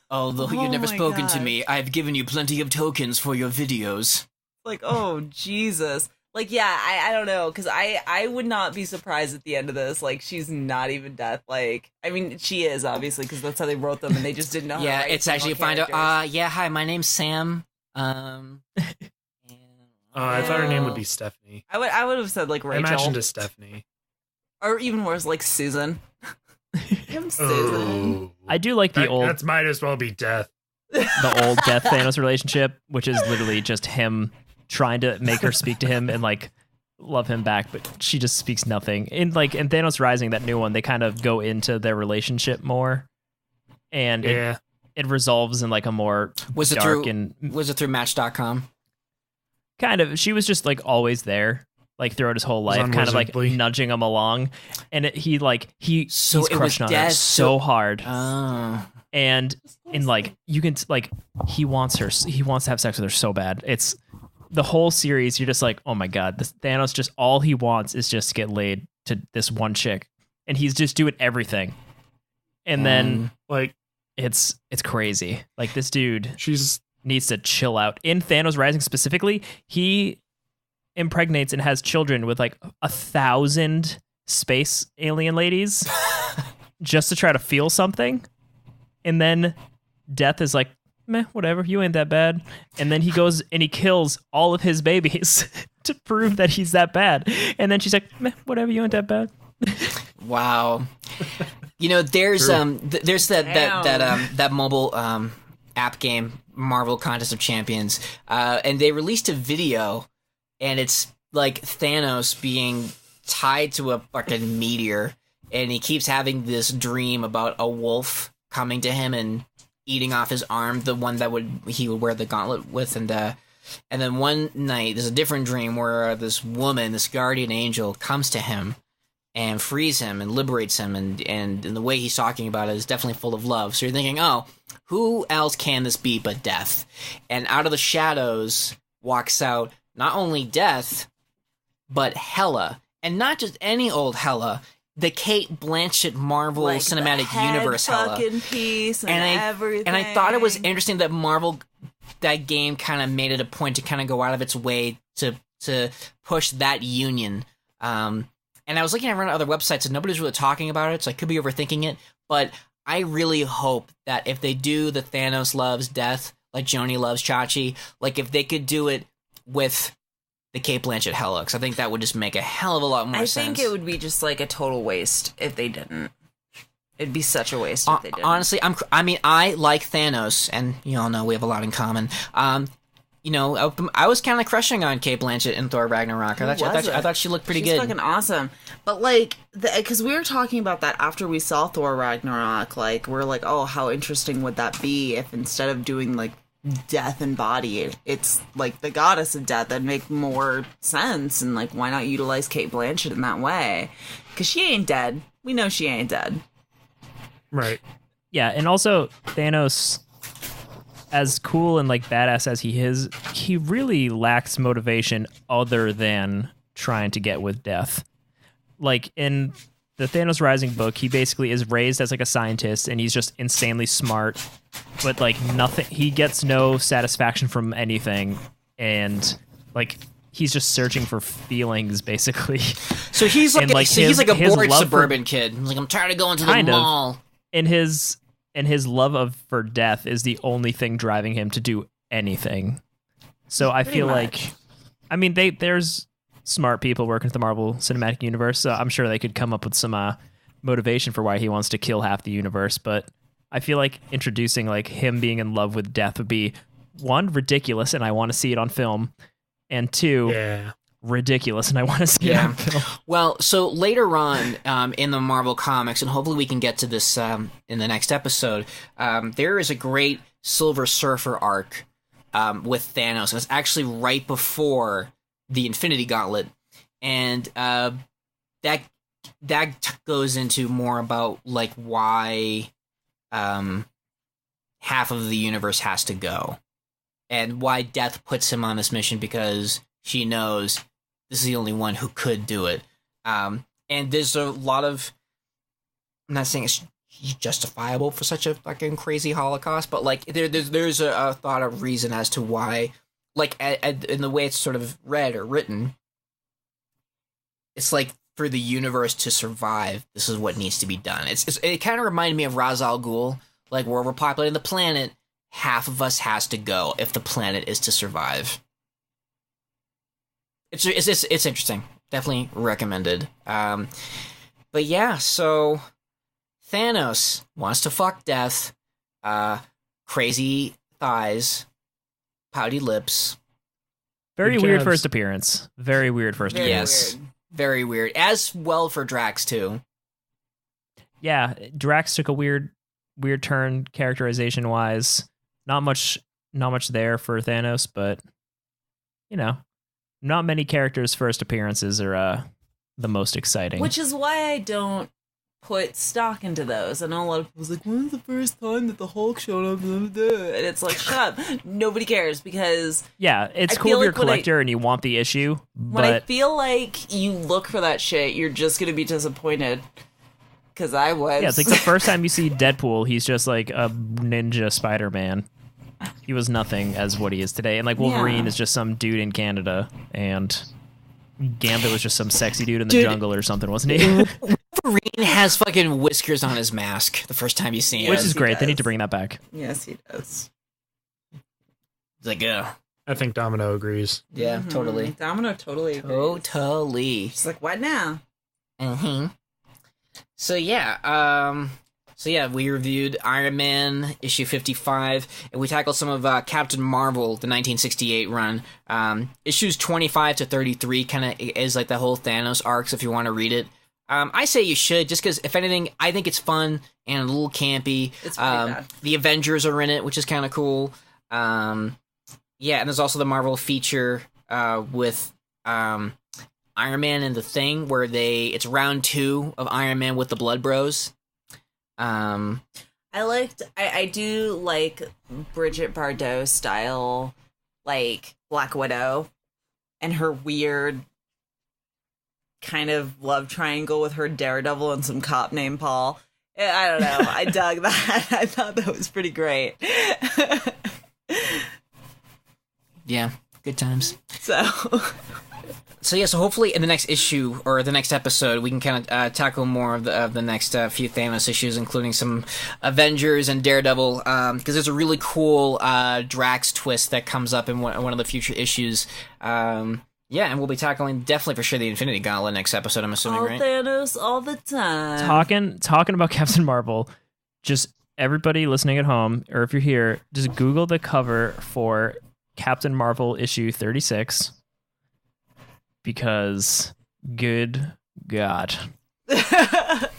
Although you've never my spoken to God. me, I've given you plenty of tokens for your videos. Like, oh Jesus. Like, yeah, I don't know, because I would not be surprised at the end of this. Like, she's not even Death. Like, I mean, she is, obviously, because that's how they wrote them, and they just didn't know how to Yeah, write it's actually female find out. characters. Yeah, hi, my name's Sam. I thought her name would be Stephanie. I would have said, like, I Rachel. imagined a Stephanie. Or even worse, like, Susan. I'm Susan. Oh, I do like the old That might as well be Death. the old Death Thanos relationship, which is literally just him trying to make her speak to him and like love him back, but she just speaks nothing. In Thanos Rising, that new one, they kind of go into their relationship more, and Yeah. it resolves in like a more Was it dark through? and Was it through Match.com? kind of. She was just like always there, like throughout his whole Was life, on kind of like Wizardly. nudging him along, and he's So it was crushing on her dead, so hard. Oh. And in like you can like he wants to have sex with her so bad. It's the whole series, you're just like, oh my god, this Thanos just all he wants is just to get laid to this one chick, and he's just doing everything. And then like it's crazy. Like this dude she's needs to chill out. In Thanos Rising specifically, he impregnates and has children with like 1,000 space alien ladies just to try to feel something. And then Death is like, meh, whatever, you ain't that bad. And then he goes and he kills all of his babies to prove that he's that bad. And then she's like, meh, whatever, you ain't that bad. Wow. You know, there's that mobile app game, Marvel Contest of Champions, and they released a video, and it's like Thanos being tied to a fucking meteor, and he keeps having this dream about a wolf coming to him and eating off his arm, the one that he would wear the gauntlet with, and then one night there's a different dream where this woman, this guardian angel, comes to him and frees him and liberates him, and the way he's talking about it is definitely full of love. So you're thinking, oh, who else can this be but Death? And out of the shadows walks out not only Death, but Hela. And not just any old Hela, the Kate Blanchett Marvel Like Cinematic the head Universe Hela. fucking piece and everything. And I thought it was interesting that Marvel, that game kind of made it a point to kind of go out of its way to push that union. And I was looking at other websites and nobody's really talking about it, so I could be overthinking it. But I really hope that if they do the Thanos loves Death, like Joni loves Chachi, like if they could do it with the Kate Blanchett Hela, because I think that would just make a hell of a lot more sense. I think it would be just like a total waste if they didn't. It'd be such a waste if they didn't. Honestly, I like Thanos, and you all know we have a lot in common. You know, I was kind of crushing on Kate Blanchett in Thor Ragnarok. I thought she looked pretty good. She's fucking awesome. But like, because we were talking about that after we saw Thor Ragnarok, like we're like, oh, how interesting would that be if instead of doing like death and body, it's like the goddess of death? That'd make more sense. And like, why not utilize Kate Blanchett in that way? Because she ain't dead. We know she ain't dead. right. Yeah, and also Thanos, as cool and like badass as he is, he really lacks motivation other than trying to get with Death. Like in the Thanos Rising book, he basically is raised as like a scientist and he's just insanely smart, but like nothing, he gets no satisfaction from anything, and like he's just searching for feelings basically. So he's like, he's like a bored suburban kid. He's like, I'm tired of going to the mall. And his love for Death is the only thing driving him to do anything. So I feel like, I mean, there's smart people working at the Marvel Cinematic Universe, so I'm sure they could come up with some motivation for why he wants to kill half the universe. But I feel like introducing like him being in love with Death would be, one, ridiculous, and I want to see it on film, and two, ridiculous, and I want to see it on film. Well, so later on in the Marvel comics, and hopefully we can get to this in the next episode, there is a great Silver Surfer arc with Thanos. And it's actually right before the Infinity Gauntlet, and that goes into more about like why half of the universe has to go, and why Death puts him on this mission, because she knows this is the only one who could do it. And there's a lot of, I'm not saying it's justifiable for such a fucking crazy Holocaust, but like there's a thought of reason as to why, like in the way it's sort of read or written, it's like for the universe to survive, this is what needs to be done. It kind of reminded me of Ra's al Ghul, like where we're populating the planet, half of us has to go if the planet is to survive. It's interesting. Definitely recommended. But yeah, so Thanos wants to fuck Death. Crazy thighs, pouty lips. Very weird first appearance. Very weird first appearance. Yes, very weird. As well for Drax too. Yeah, Drax took a weird turn characterization wise. Not much there for Thanos, but you know. Not many characters' first appearances are the most exciting. Which is why I don't put stock into those. I know a lot of people's like, when's the first time that the Hulk showed up? And it's like, shut up. Nobody cares because Yeah, it's I cool feel if you're a like when I- collector and you want the issue, when I but feel like you look for that shit, you're just gonna be disappointed. Because I was. yeah, it's like the first time you see Deadpool, he's just like a ninja Spider-Man. He was nothing as what he is today. And like Wolverine Yeah. is just some dude in Canada, and Gambit was just some sexy dude in the jungle or something, wasn't he? Wolverine has fucking whiskers on his mask the first time you see him. Which Yes, is he great. They need does. to bring that back. Yes, he does. It's like, ugh. I think Domino agrees. Yeah, totally. Domino totally agrees. Totally. She's like, what now? Mm-hmm. So yeah, we reviewed Iron Man issue 55, and we tackled some of Captain Marvel, the 1968 run. Issues 25 to 33 kind of is like the whole Thanos arcs if you want to read it. I say you should, just because, if anything, I think it's fun and a little campy. It's pretty bad. The Avengers are in it, which is kind of cool. Yeah, and there's also the Marvel feature with Iron Man and the Thing, where it's round 2 of Iron Man with the Blood Bros. I do like Bridget Bardot style, like Black Widow, and her weird kind of love triangle with her Daredevil and some cop named Paul. I don't know. I dug that. I thought that was pretty great. Yeah, good times. So So hopefully in the next issue or the next episode, we can kind of tackle more of the next few Thanos issues, including some Avengers and Daredevil, because there's a really cool Drax twist that comes up in one of the future issues. Yeah, and we'll be tackling definitely for sure the Infinity Gauntlet next episode, I'm assuming, all right? Thanos all the time. Talking about Captain Marvel, just everybody listening at home, or if you're here, just Google the cover for Captain Marvel issue 36. Because, good God. Let's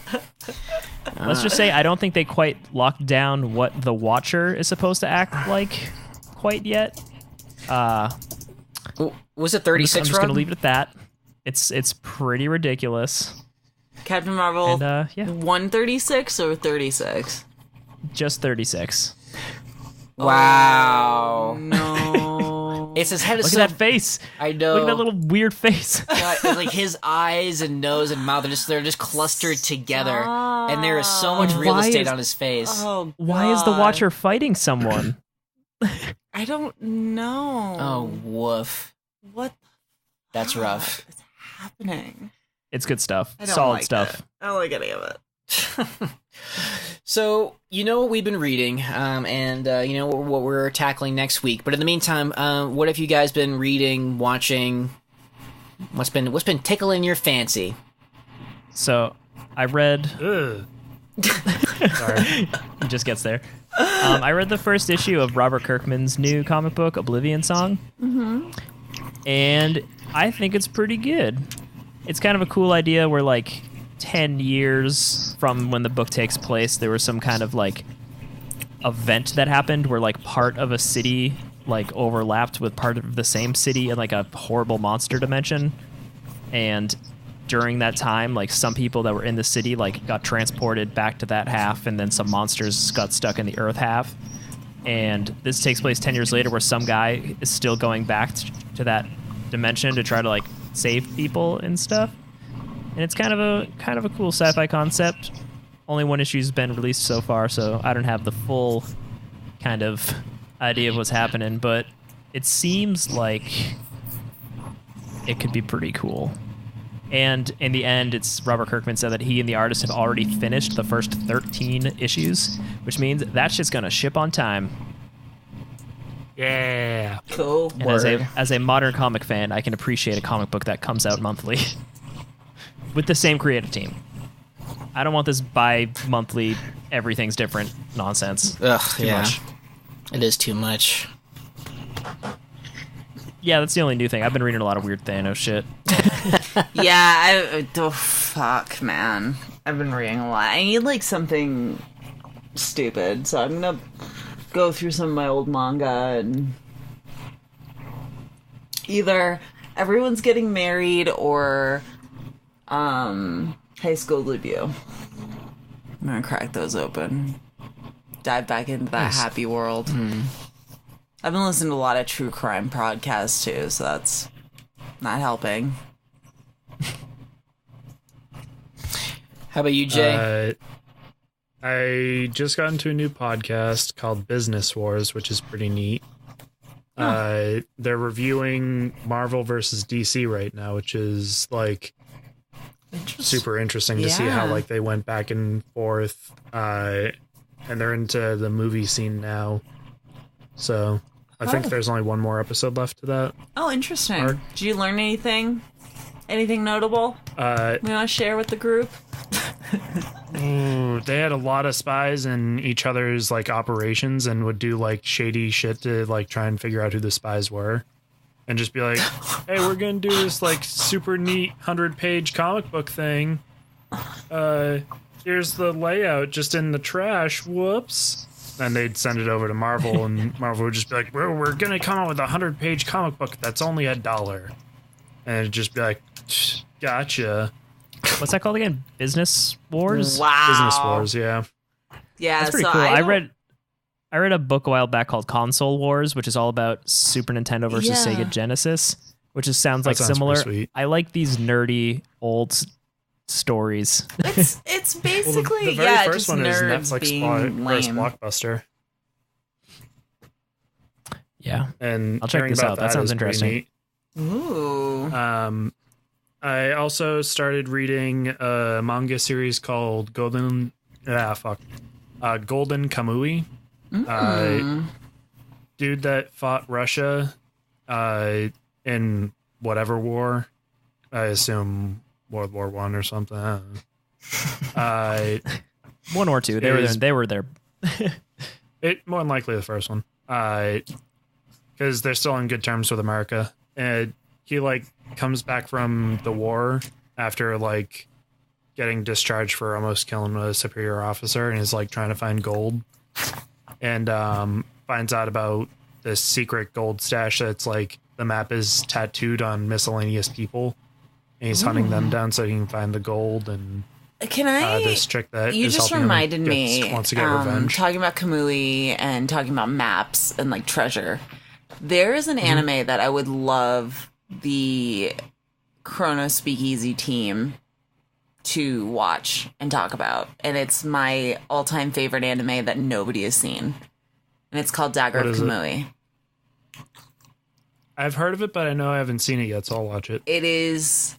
just say I don't think they quite locked down what the Watcher is supposed to act like quite yet. Was it I'm 36, just going to leave it at that. It's pretty ridiculous. Captain Marvel, And, yeah, 136 or 36? just 36. Wow. No. It's his head is Look so... at that face. I know. Look at that little weird face. God, like his eyes and nose and mouth they're just clustered together, and there is so much real Why estate is- on his face. Oh, Why is the God. Watcher fighting someone? I don't know. Oh, woof. What That's the rough. fuck is happening? It's good stuff. I don't Solid like stuff. it. I don't like any of it. So, you know what we've been reading, and you know what we're tackling next week. But in the meantime, what have you guys been reading, watching? What's been tickling your fancy? So, I read... Ugh. Sorry. He just gets there. I read the first issue of Robert Kirkman's new comic book, Oblivion Song. Mm-hmm. And I think it's pretty good. It's kind of a cool idea where, like, 10 years from when the book takes place, there was some kind of, like, event that happened where, like, part of a city, like, overlapped with part of the same city in, like, a horrible monster dimension. And during that time, like, some people that were in the city, like, got transported back to that half, and then some monsters got stuck in the Earth half. And this takes place 10 years later, where some guy is still going back to that dimension to try to, like, save people and stuff. And it's kind of a cool sci-fi concept. Only one issue's been released so far, so I don't have the full kind of idea of what's happening, but it seems like it could be pretty cool. And in the end, it's Robert Kirkman said that he and the artist have already finished the first 13 issues, which means that shit's gonna ship on time. Yeah. Cool. And as a modern comic fan, I can appreciate a comic book that comes out monthly with the same creative team. I don't want this bi-monthly, everything's different nonsense. Ugh, Too yeah. much. It is too much. Yeah, that's the only new thing. I've been reading a lot of weird Thanos shit. Yeah, oh, fuck, man. I've been reading a lot. I need, like, something stupid, so I'm gonna go through some of my old manga and either Everyone's Getting Married or High School Debut. I'm gonna crack those open. Dive back into that happy world. I've been listening to a lot of true crime podcasts too, so that's not helping. How about you, Jay? I just got into a new podcast called Business Wars, which is pretty neat. They're reviewing Marvel versus DC right now, which is like super interesting to see how like they went back and forth. And they're into the movie scene now. So I think there's only one more episode left to that. Oh, interesting. Arc. Did you learn anything? Anything notable? We want to share with the group? They had a lot of spies in each other's like operations and would do like shady shit to like try and figure out who the spies were, and just be like, "Hey, we're gonna do this like super neat 100-page comic book thing. Here's the layout, just in the trash. Whoops." And they'd send it over to Marvel, and Marvel would just be like, "We're gonna come out with a 100-page comic book that's only $1," and it'd just be like, "Gotcha." What's that called again? Business Wars? Wow. Business Wars, yeah. Yeah, That's pretty so cool. I don't- read a book a while back called Console Wars, which is all about Super Nintendo versus Yeah. Sega Genesis, which sounds That like sounds similar. pretty sweet. I like these nerdy old stories. It's basically the very first just one is nerds Netflix being first lame. blockbuster. Yeah. And I'll check hearing this about out. That sounds is pretty interesting. neat. Ooh. I also started reading a manga series called Golden Kamui. Dude that fought Russia in whatever war. I assume World War One or something. I don't know. One or two. They were there. They were there. It more than likely the first one. Because they're still on good terms with America. And he like comes back from the war after like getting discharged for almost killing a superior officer, and is like trying to find gold, and finds out about this secret gold stash that's like the map is tattooed on miscellaneous people, and he's hunting them down so he can find the gold. And Can I? this chick that You is just helping him reminded me. wants to get revenge. Talking about Kamui and talking about maps and like treasure. There is an anime that I would love the Chrono Speakeasy team to watch and talk about, and it's my all-time favorite anime that nobody has seen, and it's called Dagger What of is it? Kamui. I've heard of it, but I know I haven't seen it yet, so I'll watch it. It is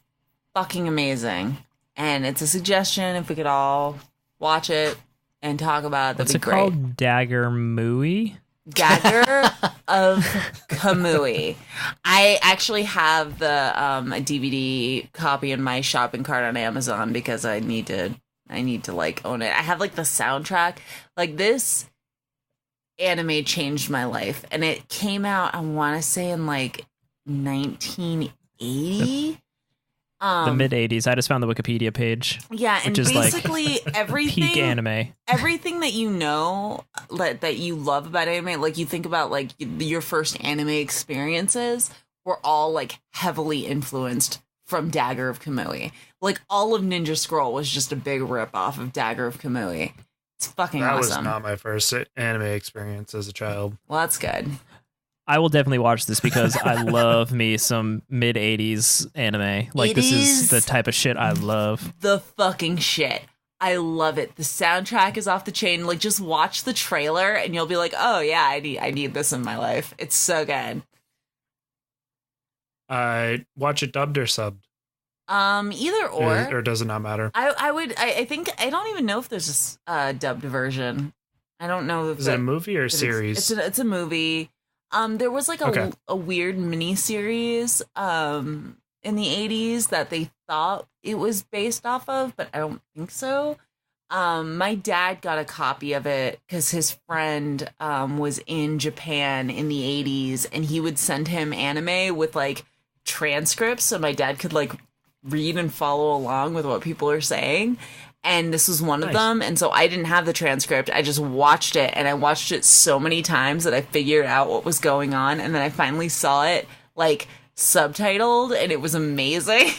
fucking amazing, and it's a suggestion. If we could all watch it and talk about it, that'd What's be it great. called? Dagger Mooey? Dagger of Kamui. I actually have the a DVD copy in my shopping cart on Amazon because I need to like own it. I have like the soundtrack. Like this anime changed my life, and it came out, I want to say, in like 1980. The mid 80s. I just found the Wikipedia page. Yeah, and which is like basically everything Peak anime. everything that you know that you love about anime, like you think about like your first anime experiences, were all like heavily influenced from Dagger of Kamui. Like all of Ninja Scroll was just a big rip off of Dagger of Kamui. It's fucking That was awesome. not my first anime experience as a child. Well, that's good. I will definitely watch this because I love me some mid 80s anime. Like, It this is- is the type of shit I love. The fucking shit. I love it. The soundtrack is off the chain. Like just watch the trailer and you'll be like, "Oh yeah, I need this in my life." It's so good. Watch it dubbed or subbed, Either or does it not matter? I think I don't even know if there's a dubbed version. I don't know if Is it a movie or a it's- series? It's a movie. There was like Okay. a weird mini series in the 80s that they thought it was based off of, but I don't think so. My dad got a copy of it because his friend was in Japan in the 80s, and he would send him anime with like transcripts so my dad could like read and follow along with what people are saying. And this was one of Nice. them. And so I didn't have the transcript. I just watched it, and I watched it so many times that I figured out what was going on. And then I finally saw it like subtitled, and it was amazing.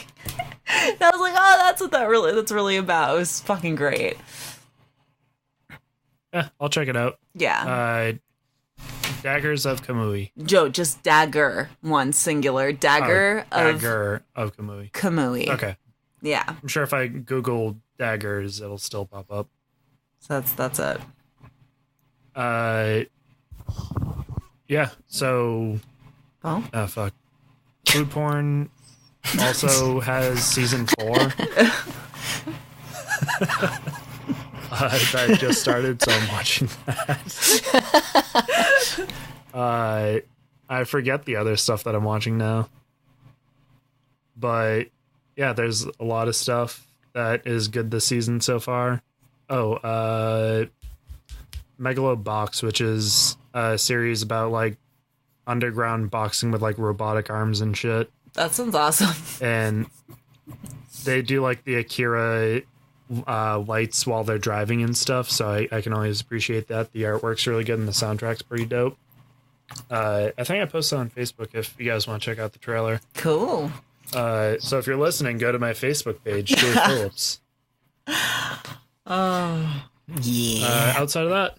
And I was like, oh, that's what that's really about. It was fucking great. Yeah, I'll check it out. Yeah. Daggers of Kamui. Joe, just dagger, one singular. Dagger of Dagger of Kamui. Kamui. Okay. Yeah. I'm sure if I Google daggers, it'll still pop up. So that's it. Yeah, so... Oh. Oh, fuck. Food porn also has season 4. That just started, so I'm watching that. I forget the other stuff that I'm watching now. But, yeah, there's a lot of stuff that is good this season so far. Megalobox, which is a series about, like, underground boxing with, like, robotic arms and shit. That sounds awesome. And they do, like, the Akira lights while they're driving and stuff, so I can always appreciate that. The artwork's really good and the soundtrack's pretty dope. I think I posted on Facebook if you guys want to check out the trailer. Cool. So if you're listening, go to my Facebook page, Jay Phillips. Yeah. Outside of that,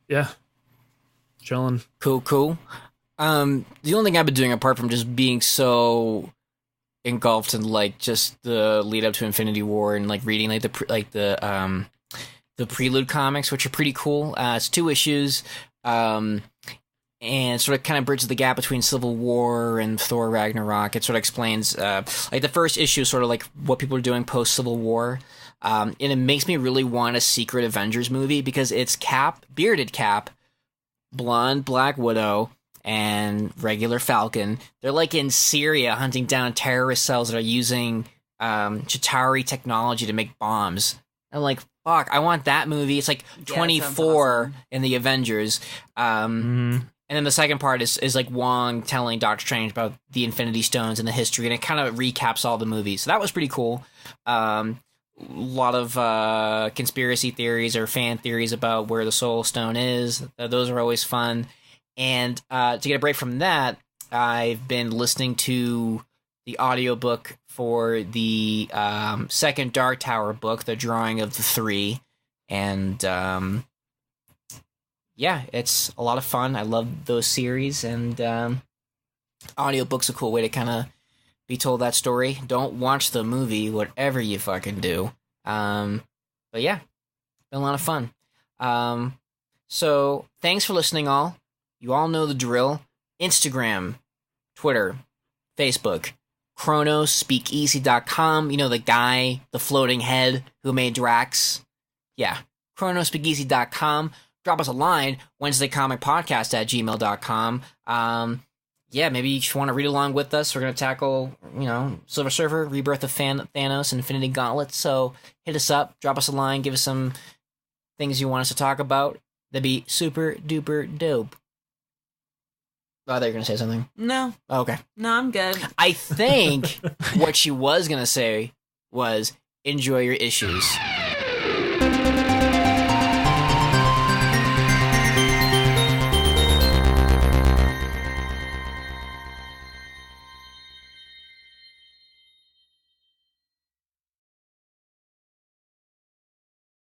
yeah, chilling. Cool. The only thing I've been doing apart from just being so engulfed in like just the lead up to Infinity War and like reading like the Prelude comics, which are pretty cool. It's 2 issues, and sort of kind of bridges the gap between Civil War and Thor Ragnarok. It sort of explains like the first issue is sort of like what people are doing post Civil War. And it makes me really want a secret Avengers movie because it's Cap, bearded Cap, blonde Black Widow, and regular Falcon. They're like in Syria hunting down terrorist cells that are using Chitauri technology to make bombs. I'm like, fuck, I want that movie. It's like 24 awesome. in the Avengers. And then the second part is like Wong telling Doctor Strange about the Infinity Stones and the history, and it kind of recaps all the movies. So that was pretty cool. A lot of conspiracy theories or fan theories about where the Soul Stone is. Those are always fun. And to get a break from that, I've been listening to the audiobook for the second Dark Tower book, The Drawing of the Three. And yeah, it's a lot of fun. I love those series, and audiobook's a cool way to kind of be told that story. Don't watch the movie, whatever you fucking do. But yeah, been a lot of fun. So thanks for listening, all. You all know the drill. Instagram, Twitter, Facebook, chronospeakeasy.com. You know the guy, the floating head who made Drax? Yeah, chronospeakeasy.com. Drop us a line, WednesdayComicPodcast@gmail.com. Yeah, maybe you just want to read along with us. We're going to tackle, Silver Surfer, Rebirth of Thanos, and Infinity Gauntlet. So hit us up, drop us a line, give us some things you want us to talk about. That'd be super duper dope. Oh, I thought you were going to say something. No. Oh, okay. No, I'm good. I think what she was going to say was, enjoy your issues.